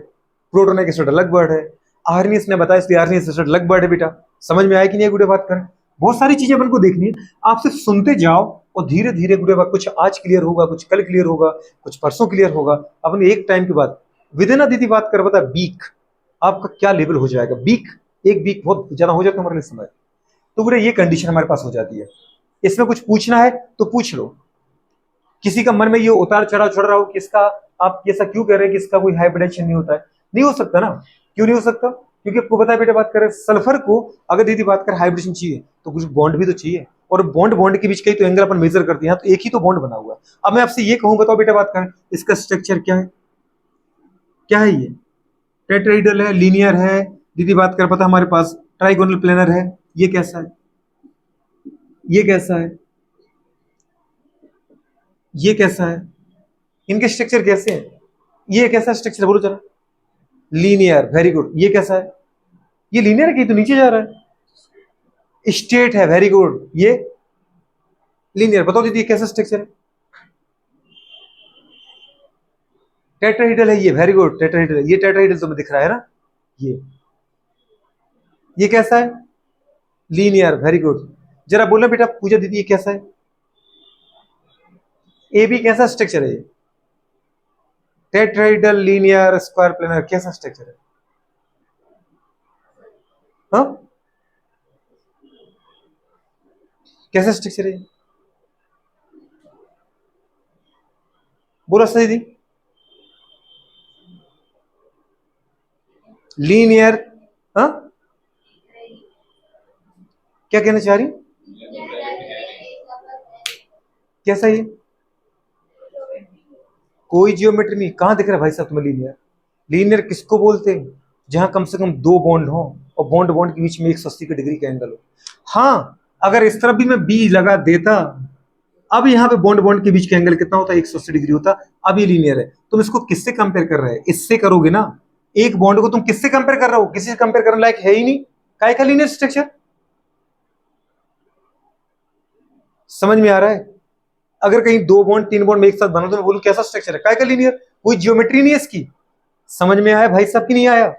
प्रोटोनिक एसिड अलग वर्ड है, आर्नियस ने बताया इसलिए आर्नियस एसिड अलग वर्ड है। बेटा समझ में आया कि नहीं? गुड़े बात करें, बहुत सारी चीजें अपन को देखनी है, आप सिर्फ सुनते जाओ और धीरे धीरे गुड़े बात, कुछ आज क्लियर होगा, कुछ कल क्लियर होगा, कुछ परसों क्लियर होगा, अपन एक टाइम के बाद। विदिन दीदी बात कर बता वीक आपका क्या लेवल हो जाएगा, वीक, एक वीक बहुत ज्यादा हो जाता है हमारे लिए समय, तो गुड़े ये कंडीशन हमारे पास हो जाती है। इसमें कुछ पूछना है तो पूछ लो, किसी का मन में ये उतार चढ़ाव चढ़ रहा हो कि इसका आप ऐसा क्यों कह रहे हैं कि इसका कोई हाइब्रिडेशन नहीं होता है, नहीं हो सकता ना। क्यों नहीं हो सकता? क्योंकि आपको पता है बेटा, बात करें सल्फर को, अगर दीदी बात करें हाइब्रिडेशन चाहिए तो कुछ बॉन्ड भी तो चाहिए, और बॉन्ड बॉन्ड के बीच कई तो एंगल अपन मेजर करते हैं, तो एक ही तो बॉन्ड बना हुआ है। अब मैं आपसे ये कहूं, बताओ बेटा बात करें इसका स्ट्रक्चर क्या है, क्या है ये? टेट्राहेड्रल है, लीनियर है, दीदी बात कर पता हमारे पास ट्राइगोनल प्लेनर है, ये कैसा है, ये कैसा है, ये कैसा है, इनके स्ट्रक्चर कैसे हैं? ये कैसा स्ट्रक्चर बोलो जरा? Linear, very good. ये कैसा है? ये लीनियर है कि तो नीचे जा रहा है? स्ट्रेट है, वेरी गुड। ये लीनियर। बताओ दीदी कैसा स्ट्रक्चर है? टेट्राहेड्रल है ये, वेरी गुड, टेट्राहेड्रल। ये टेट्राहेड्रल तुम्हें दिख रहा है ना, ये कैसा है? Linear, very good. जरा बोलना बेटा पूजा दीदी ये कैसा है? ए बी कैसा स्ट्रक्चर है ये? टेट्राहेड्रल, लीनियर, स्क्वायर प्लेनर, कैसा स्ट्रक्चर है? हाँ, कैसा स्ट्रक्चर है? बोलो सही दी। लीनियर। हाँ, क्या कहना चाह रही? कैसा ये? कोई जियोमेट्री नहीं। कहां दिख रहा है भाई साहब तुम्हें लीनियर? लीनियर किसको बोलते हैं? जहां कम से कम दो बॉन्ड हो और बॉन्ड बॉन्ड के बीच में 180 के डिग्री का एंगल हो। हाँ, अगर इस तरफ भी मैं बी लगा देता, अब यहाँ पे बॉन्ड बॉन्ड के बीच का एंगल कितना होता है? 180 डिग्री होता। अब ये लीनियर है। तुम इसको किससे कंपेयर कर रहे हैं? इससे करोगे ना। एक बॉन्ड को तुम किससे कंपेयर कर रहे हो? किसी से कंपेयर करने लायक है ही नहीं। काय का लीनियर स्ट्रक्चर? समझ में आ रहा है? अगर कहीं दो बॉन्ड तीन बॉन्ड में एक साथ बना तो मैं बोलूं कैसा स्ट्रक्चर है? काय का लीनियर? कोई जियोमेट्री नहीं है इसकी। समझ में आया भाई साहब की नहीं आया?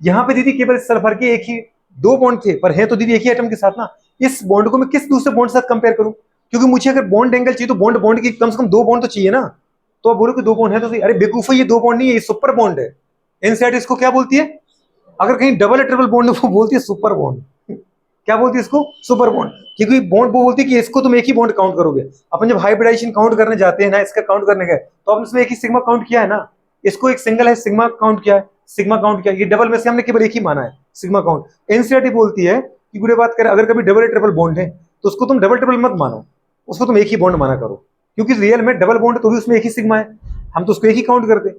यहां पे दीदी केवल सल्फर के एक ही दो बॉन्ड थे, पर है तो दीदी एक ही एटम के साथ ना। इस बॉन्ड को मैं किस दूसरे बॉन्ड के साथ कंपेयर करूं? क्योंकि मुझे अगर बॉन्ड एंगल चाहिए तो बॉन्ड बॉन्ड की कम से कम दो बॉन्ड तो चाहिए ना। तो आप बोलो कि दो बॉन्ड है तो सही। अरे बेवकूफो, ये दो बॉन्ड नहीं है, ये सुपर बॉन्ड है। एनसीईआरटी इसको क्या बोलती है? अगर कहीं डबल या ट्रिपल बॉन्ड है वो बोलती है सुपर बॉन्ड। क्या बोलती है इसको? Super bond. क्योंकि बॉन्ड वो बोलती है कि इसको तुम एक ही बॉन्ड काउंट करोगे। अपन जब हाइब्रिडाइजेशन काउंट करने जाते हैं ना, इसका काउंट करने गए तो अपन इसमें एक ही सिग्मा काउंट किया है ना। इसको एक सिंगल है, सिग्मा काउंट किया है, सिग्मा काउंट किया। ये डबल में से हमने केवल एक ही माना है, सिग्मा काउंट। एनसीईआरटी बोलती है कि गुड़े बात करें, अगर कभी डबल या ट्रिपल बॉन्ड है तो उसको तुम डबल ट्रिपल मत मानो, उसको तुम एक ही बॉन्ड माना करो। क्योंकि रियल में डबल बॉन्ड तो भी उसमें एक ही सिग्मा है, हम तो उसको एक ही काउंट करते हैं।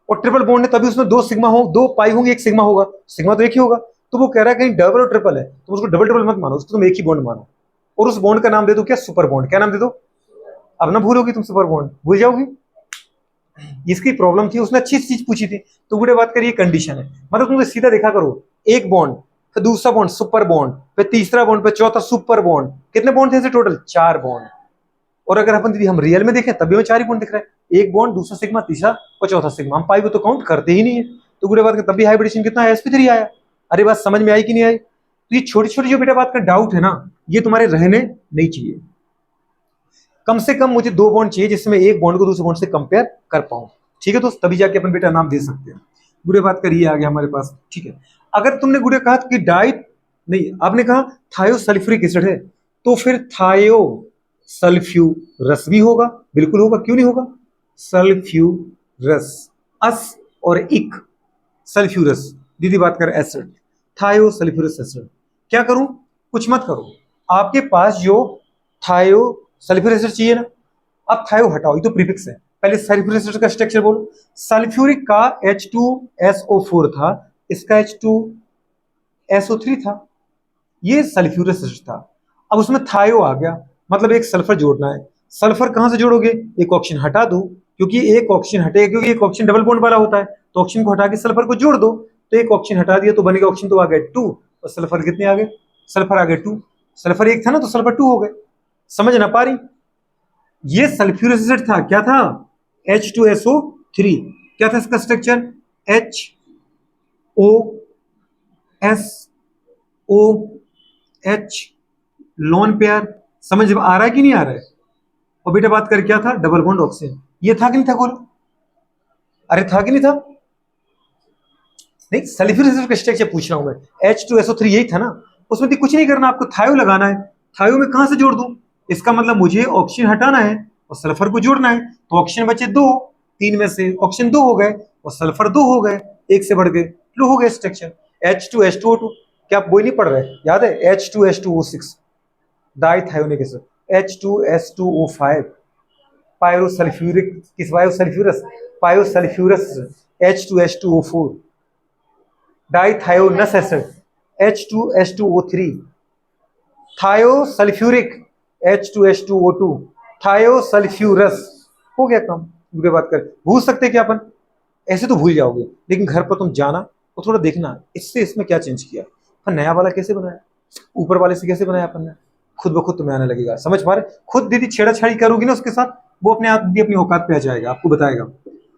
और ट्रिपल बॉन्ड है तभी उसमें दो सिग्मा हो, दो पाई होंगे, एक सिग्मा होगा, सिग्मा तो एक ही होगा। तो वो कह रहा है कहीं डबल और ट्रिपल है तो उसको डबल ट्रिपल मत मानो, उसको तुम एक ही बॉन्ड मानो। और उस बॉन्ड का नाम दे दो क्या? Super bond. क्या नाम दे दो? अब ना भूलोगी तुम, सुपर बॉन्ड भूल जाओगी। इसकी प्रॉब्लम थी, उसने अच्छी चीज पूछी थी। तो गुड़े बात करिए कंडीशन है, मतलब तुम सीधा देखा करो, एक बॉन्ड, फिर दूसरा बॉन्ड सुपर बॉन्ड, फिर तीसरा बॉन्ड, फिर चौथा सुपर बॉन्ड। कितने बॉन्ड थे ऐसे टोटल? चार बॉन्ड। और अगर अपन दीदी हम रियल में देखें तभी हमें चार ही बॉन्ड दिख रहा है, एक बॉन्ड, दूसरा सिग्मा, तीसरा और चौथा सिग्मा। हम पाई को तो काउंट करते ही नहीं है। तो गुड़े बात तभी हाइब्रिडेशन कितना है? sp3 आया। अरे बात समझ में आई कि नहीं आई? तो ये छोटी छोटी जो बेटा बात का डाउट है ना, ये तुम्हारे रहने नहीं चाहिए। कम से कम मुझे दो बॉन्ड चाहिए जिसमें एक बॉन्ड को दूसरे बॉन्ड से कंपेयर कर पाऊं। ठीक है दोस्त, तभी जाके अपन बेटा नाम दे सकते हैं। गुड़े बात करिए आगे हमारे पास। ठीक है, अगर तुमने गुड़े कहा कि डाई नहीं, आपने कहा थायोसल्फ्यूरिक एसिड है, तो फिर थायो सल्फ्यूरस भी होगा। बिल्कुल होगा, क्यों नहीं होगा? सल्फ्यूरस, अस और इक, सल्फ्यूरस। दीदी बात कर एसिड, थायो सल्फ्यूरस एसिड। क्या करूं? कुछ मत करो, आपके पास जो थायो सल्फ्यूरिक एसिड चाहिए ना, अब थायो हटाओ, ये तो प्रीफिक्स है, पहले सल्फ्यूरिक एसिड का स्ट्रक्चर बोलो। सल्फ्यूरिक का H2SO4 था, इसका H2SO3 था, ये सल्फ्यूरिक एसिड था। अब उसमें थायो आ गया, मतलब एक सल्फर जोड़ना है। सल्फर कहां से जोड़ोगे? एक ऑक्सीजन हटा दो, क्योंकि एक ऑक्सीजन हटेगा, क्योंकि एक ऑक्सीजन डबल बॉन्ड वाला होता है, तो ऑक्सीजन को हटा के सल्फर को जोड़ दो। तो एक ऑक्सीजन हटा दिया तो बनेगा ऑक्सीजन, तो आ गए 2, और सल्फर कितने आ गए? सल्फर आ गए 2। सल्फर एक था ना, तो सल्फर 2 हो गए। समझ ना पा रही? ये सल्फ्यूरिक एसिड था, क्या था? H2SO3। क्या था इसका स्ट्रक्चर? HOSOH lone pair. समझ आ रहा है कि नहीं आ रहा है? और बेटा बात कर, क्या था? Double bond oxygen. ये था कि नहीं था? बोलो, अरे था कि नहीं था? नहीं, सल्फ्यूरिक एसिड का स्ट्रक्चर पूछ रहा हूं मैं। H2SO3 यही था ना, उसमें तो कुछ नहीं करना, आपको थायो लगाना है। थायो में कहां से जोड़ दूं? इसका मतलब मुझे ऑक्सीजन हटाना है और सल्फर को जोड़ना है, तो ऑक्सीजन बचे 2, 3 में से ऑक्सीजन 2 हो गए और सल्फर 2 हो गए, एक से बढ़ गए, लो हो गए स्ट्रक्चर H2H2O2। क्या आप वही नहीं पढ़ रहे? याद है? H2H2O6 डाइथायोनिक एसिड, H2S2O5 पायरोसल्फ्यूरिक, किस पायोसल्फ्यूरस? पायोसल्फ्यूरस H2H2O4 डाइथायोनस एसिड H2H2O3 थायोसल्फ्यूरिक H2H2O2 थायोसल्फ्यूरस। हो गया काम। मुझे बात कर, भूल सकते क्या अपन? ऐसे तो भूल जाओगे, लेकिन घर पर तुम जाना और थोड़ा देखना इससे इसमें क्या चेंज किया, अपन नया वाला कैसे बनाया, ऊपर वाले से कैसे बनाया अपन ने, खुद ब खुद तुम्हें आने लगेगा। समझ पा रहे? खुद दीदी छेड़ाछाड़ी करोगी ना उसके साथ, वो अपने आप भी अपनी औकात पे आ जाएगा, आपको बताएगा।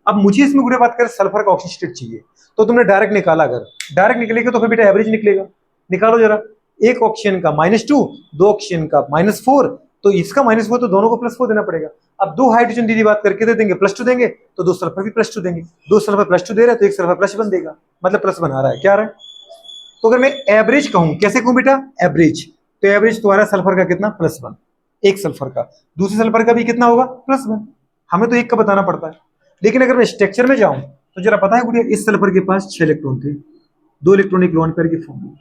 अब मुझे इसमें गुड़े बात कर, सल्फर का ऑक्सीजन स्टेट चाहिए, तो तुमने डायरेक्ट निकाला, अगर डायरेक्ट निकलेगा तो फिर बेटा एवरेज निकलेगा। निकालो जरा, एक ऑक्सीजन का -2, दो ऑक्सीजन का -4, तो इसका -4 तो दोनों को +4 देना पड़ेगा। अब दो हाइड्रोजन दीदी बात करके दे देंगे +2 देंगे, तो दो सल्फर भी +2 देंगे। दो सल्फर +2 दे रहे हैं तो एक सल्फर +1 देगा, मतलब प्लस बना रहा है। क्या रहा है? तो अगर मैं एवरेज कहूं, कैसे कहूं बेटा? एवरेज। तो एवरेज तुम्हारा सल्फर का कितना? +1। एक सल्फर का, दूसरे सल्फर का भी कितना होगा? +1। हमें तो एक का बताना पड़ता है। लेकिन अगर मैं स्ट्रक्चर में जाऊं तो जरा पता है गुड़िया, इस सल्फर के पास 6 इलेक्ट्रॉन थे, 2 इलेक्ट्रॉन एक लोन पेयर के फॉर्म में,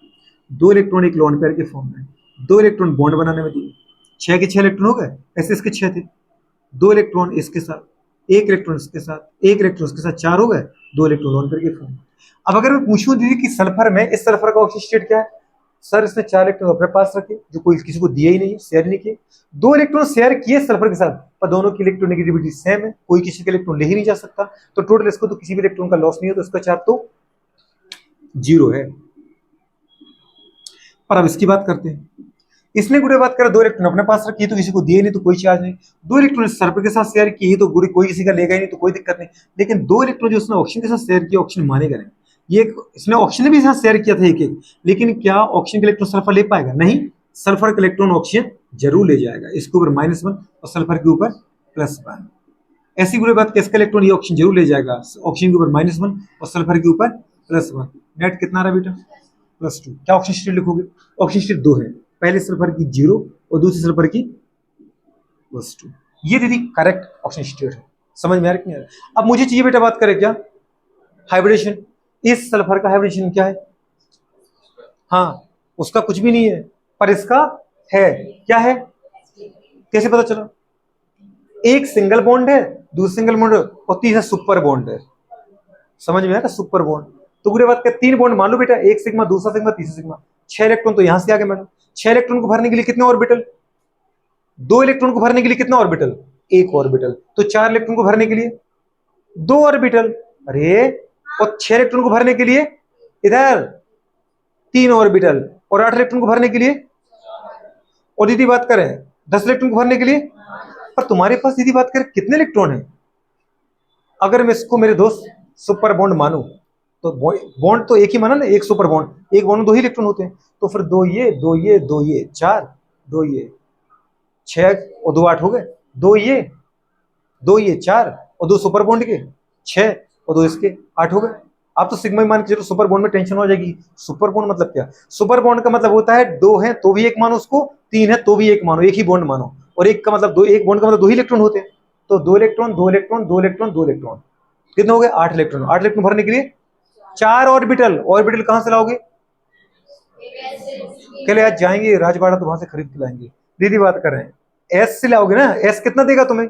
2 इलेक्ट्रॉन एक लोन पेयर के फॉर्म में, 2 इलेक्ट्रॉन बॉन्ड बनाने में दिए, 6 के 6 इलेक्ट्रॉन हो गए। ऐसे इसके 6 थे, 2 इलेक्ट्रॉन इसके साथ, 1 इलेक्ट्रॉन इसके साथ, 1 इलेक्ट्रॉन इसके साथ, 4 हो गए, 2 इलेक्ट्रॉन लोन पेयर के फॉर्म में। अब अगर मैं पूछूं दीदी कि सल्फर में, इस सल्फर का ऑक्सीजन स्टेट क्या है? सर इसने 4 इलेक्ट्रॉन अपने पास रखे, जो कोई किसी को दिए ही नहीं, शेयर नहीं किए। 2 इलेक्ट्रॉन शेयर किए सल्फर के साथ, पर दोनों की इलेक्ट्रोनेगेटिविटी सेम है, कोई किसी का इलेक्ट्रॉन ले ही नहीं जा सकता, तो टोटल इसको तो किसी भी इलेक्ट्रॉन का लॉस नहीं है, तो इसका चार्ज तो 0 है। पर अब इसकी बात करते हैं। इसने गुड़े बात करा, 2 इलेक्ट्रॉन अपने पास रखी, तो किसी को दिए नहीं, तो कोई चार्ज नहीं। 2 इलेक्ट्रॉन सल्फर के साथ शेयर किए, तो गुड़े कोई किसी का लेगा ही नहीं, तो कोई दिक्कत नहीं। लेकिन 2 इलेक्ट्रॉन जो उसने ऑक्सीजन के साथ शेयर किया, ऑक्सीजन मानेगा नहीं। ये इसने ऑक्सीजन भी साथ शेयर किया था एक एक, लेकिन क्या ऑक्सीजन का इलेक्ट्रॉन सल्फर ले पाएगा? नहीं, सल्फर का इलेक्ट्रॉन ऑक्सीजन जरूर ले जाएगा। इसके ऊपर -1 और सल्फर के ऊपर +1। ऐसी बुरी बात, किसका इलेक्ट्रॉन ये ऑक्सीजन जरूर ले जाएगा, ऑक्सीजन के ऊपर -1 और सल्फर के ऊपर +1। नेट कितना रहा बेटा? +2। क्या ऑक्सीजन स्टेट लिखोगे? ऑक्सीजन स्टेट 2 है, पहले सल्फर की 0 और दूसरी सल्फर की +2। ये दीदी करेक्ट ऑक्सीजन स्टेट है। समझ में आ रहा है कि नहीं आ रहा? अब मुझे चाहिए बेटा, बात करें क्या? हाइब्रिडेशन। इस सल्फर का हाइब्रिडेशन क्या है? हाँ, उसका कुछ भी नहीं है, पर इसका है। क्या है? कैसे पता चला? एक सिंगल बॉन्ड है, दूसरा सिंगल बॉन्ड है, और तीसरा सुपर बॉन्ड है। समझ में आया? Super bond. तो पूरे बात का 3 बॉन्ड मान लो बेटा, एक सिग्मा, दूसरा सिग्मा, तीसरा सिग्मा। 6 इलेक्ट्रॉन तो यहां से आ गए मैडम। 6 इलेक्ट्रॉन को भरने के लिए कितने ऑर्बिटल? 2 इलेक्ट्रॉन को भरने के लिए कितना ऑर्बिटल? एक ऑर्बिटल। तो 4 इलेक्ट्रॉन को भरने के लिए 2 ऑर्बिटल। अरे, और 6 इलेक्ट्रॉन को भरने के लिए इधर 3 ऑर्बिटल, और 8 इलेक्ट्रॉन को भरने के लिए, और दीदी बात करें 10 इलेक्ट्रॉन को भरने के लिए। पर तुम्हारे पास दीदी बात करें कितने इलेक्ट्रॉन है? अगर मैं इसको मेरे दोस्त सुपर बॉन्ड मानू, तो बॉन्ड तो एक ही माना ना, एक सुपर बॉन्ड, एक बॉन्ड में 2 ही इलेक्ट्रॉन होते हैं, तो फिर 2 ये 2 ये 2 ये 4, 2 ये 6 और 2 8 हो गए, 2 ये 2 ये 4 और 2 सुपर बॉन्ड के 6 और 2 इसके 8 हो गए। आप तो सिग्मा ही मान के चलो, सुपर बॉन्ड में टेंशन हो जाएगी। सुपर बॉन्ड मतलब क्या? सुपर बॉन्ड का मतलब होता है 2 है तो भी एक मानो उसको, 3 है तो भी एक मानो, एक ही बॉन्ड मानो, और एक का मतलब 2, एक बॉन्ड का मतलब 2 ही इलेक्ट्रॉन होते हैं। तो 2 इलेक्ट्रॉन 2 इलेक्ट्रॉन 2 इलेक्ट्रॉन 2 इलेक्ट्रॉन, कितने हो गए? 8 इलेक्ट्रॉन। 8 इलेक्ट्रॉन भरने के लिए 4 ऑर्बिटल। ऑर्बिटल कहां से लाओगे? कल आज जाएंगे राजवाड़ा, तो वहां से खरीद के लाएंगे। दीदी बात कर रहे हैं एस से लाओगे ना, एस कितना देगा तुम्हें?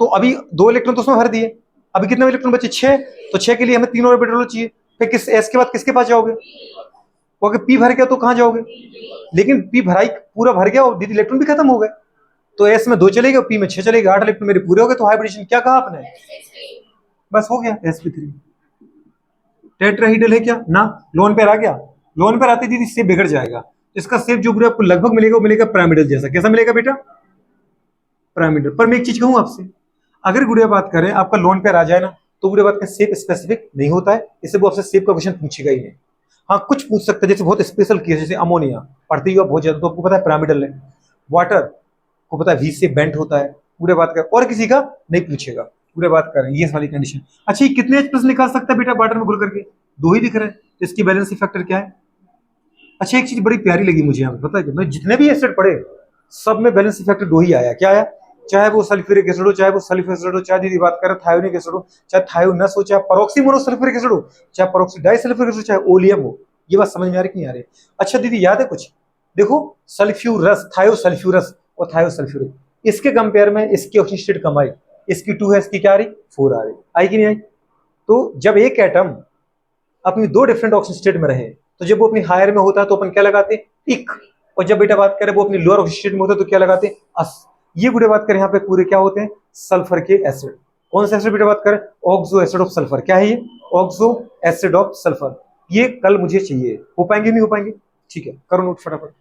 तो अभी 2 इलेक्ट्रॉन तो उसमें भर दिए, अभी कितने इलेक्ट्रॉन बचे 6, तो 6 के लिए हमें 3 ऑर्बिटल चाहिए। फिर किस एस के बाद किसके पास जाओगे, वो अगर पी भर गया तो कहां जाओगे, लेकिन पी भराई पूरा भर गया और दीदी इलेक्ट्रॉन भी खत्म हो गए, तो एस में 2 चले गए, पी में 6 चले गए, 8 इलेक्ट्रॉन मेरे पूरे हो गए। तो हाइब्रिडेशन क्या कहा आपने, बस हो गया sp3। टेट्राहीड्रल है क्या ना, लोन पेयर आ गया, लोन पेयर आते दीदी शेप बिगड़ जाएगा। इसका शेप जो पूरा आपको लगभग मिलेगा वो मिलेगा पिरामिडल जैसा। कैसा मिलेगा बेटा, पिरामिडल। पर मैं एक चीज कहूं आपसे, अगर गुड़िया बात करें आपका लोन पेयर आ जाए ना, तो गुड़िया बात करें शेप स्पेसिफिक नहीं होता है, इससे वो आपसे शेप का क्वेश्चन पूछेगा ही नहीं। हाँ कुछ पूछ सकते हैं, जैसे बहुत स्पेशल केस, जैसे अमोनिया पढ़ते ही आप बहुत ज्यादा, तो आपको पता है पिरामिडल है। वाटर को पता है वी से बेंट होता है, पूरे बात कर, और किसी का नहीं पूछेगा, पूरे बात करें ये वाली कंडीशन। अच्छा ये कितने H+ निकाल सकता है बेटा वाटर में घुल करके, 2 ही दिख रहे हैं, तो इसकी बैलेंसी फैक्टर क्या है। अच्छा एक चीज बड़ी प्यारी लगी मुझे यहाँ पे, पता है कि मैं जितने भी एसिड पढ़े सब में बैलेंसी फैक्टर 2 ही आया। क्या आया, चाहे वो सल्फ्यूरिक एसिड हो, चाहे वो सल्फ्यूरिक एसिड हो, चाहे दीदी बात करें थायोनिक एसिड हो, चाहे थायोनस हो, चाहे पेरोक्सी मोनोसल्फ्यूरिक एसिड हो, चाहे पेरोक्सी डाइसल्फ्यूरिक एसिड, चाहे ओलियम हो। ये बात समझ में आ रही कि नहीं आ रही। अच्छा दीदी याद है कुछ, देखो सल्फ्यूरस, थायोसल्फ्यूरस और थायोसल्फ्यूरिक, इसके कंपेयर में इसकी ऑक्सीजन स्टेट कम आई, इसकी 2 है, इसकी क्या आ रही 4 आ रही, आई कि नहीं आई। तो जब एक एटम अपनी 2 डिफरेंट ऑक्सीजन स्टेट में रहे, तो जब वो अपनी हायर में होता है तो अपन क्या लगाते हैं इक, और जब बेटा बात करें वो अपनी लोअर ऑक्सीजन स्टेट में होता है तो क्या लगाते हैं अस। ये गुड़े बात करें यहाँ पे पूरे क्या होते हैं सल्फर के एसिड। कौन सा एसिड बेटा बात करें, ऑक्सो एसिड ऑफ सल्फर। क्या है ये, ऑक्सो एसिड ऑफ सल्फर। ये कल मुझे चाहिए, हो पाएंगे नहीं हो पाएंगे, ठीक है करो नोट फटाफट।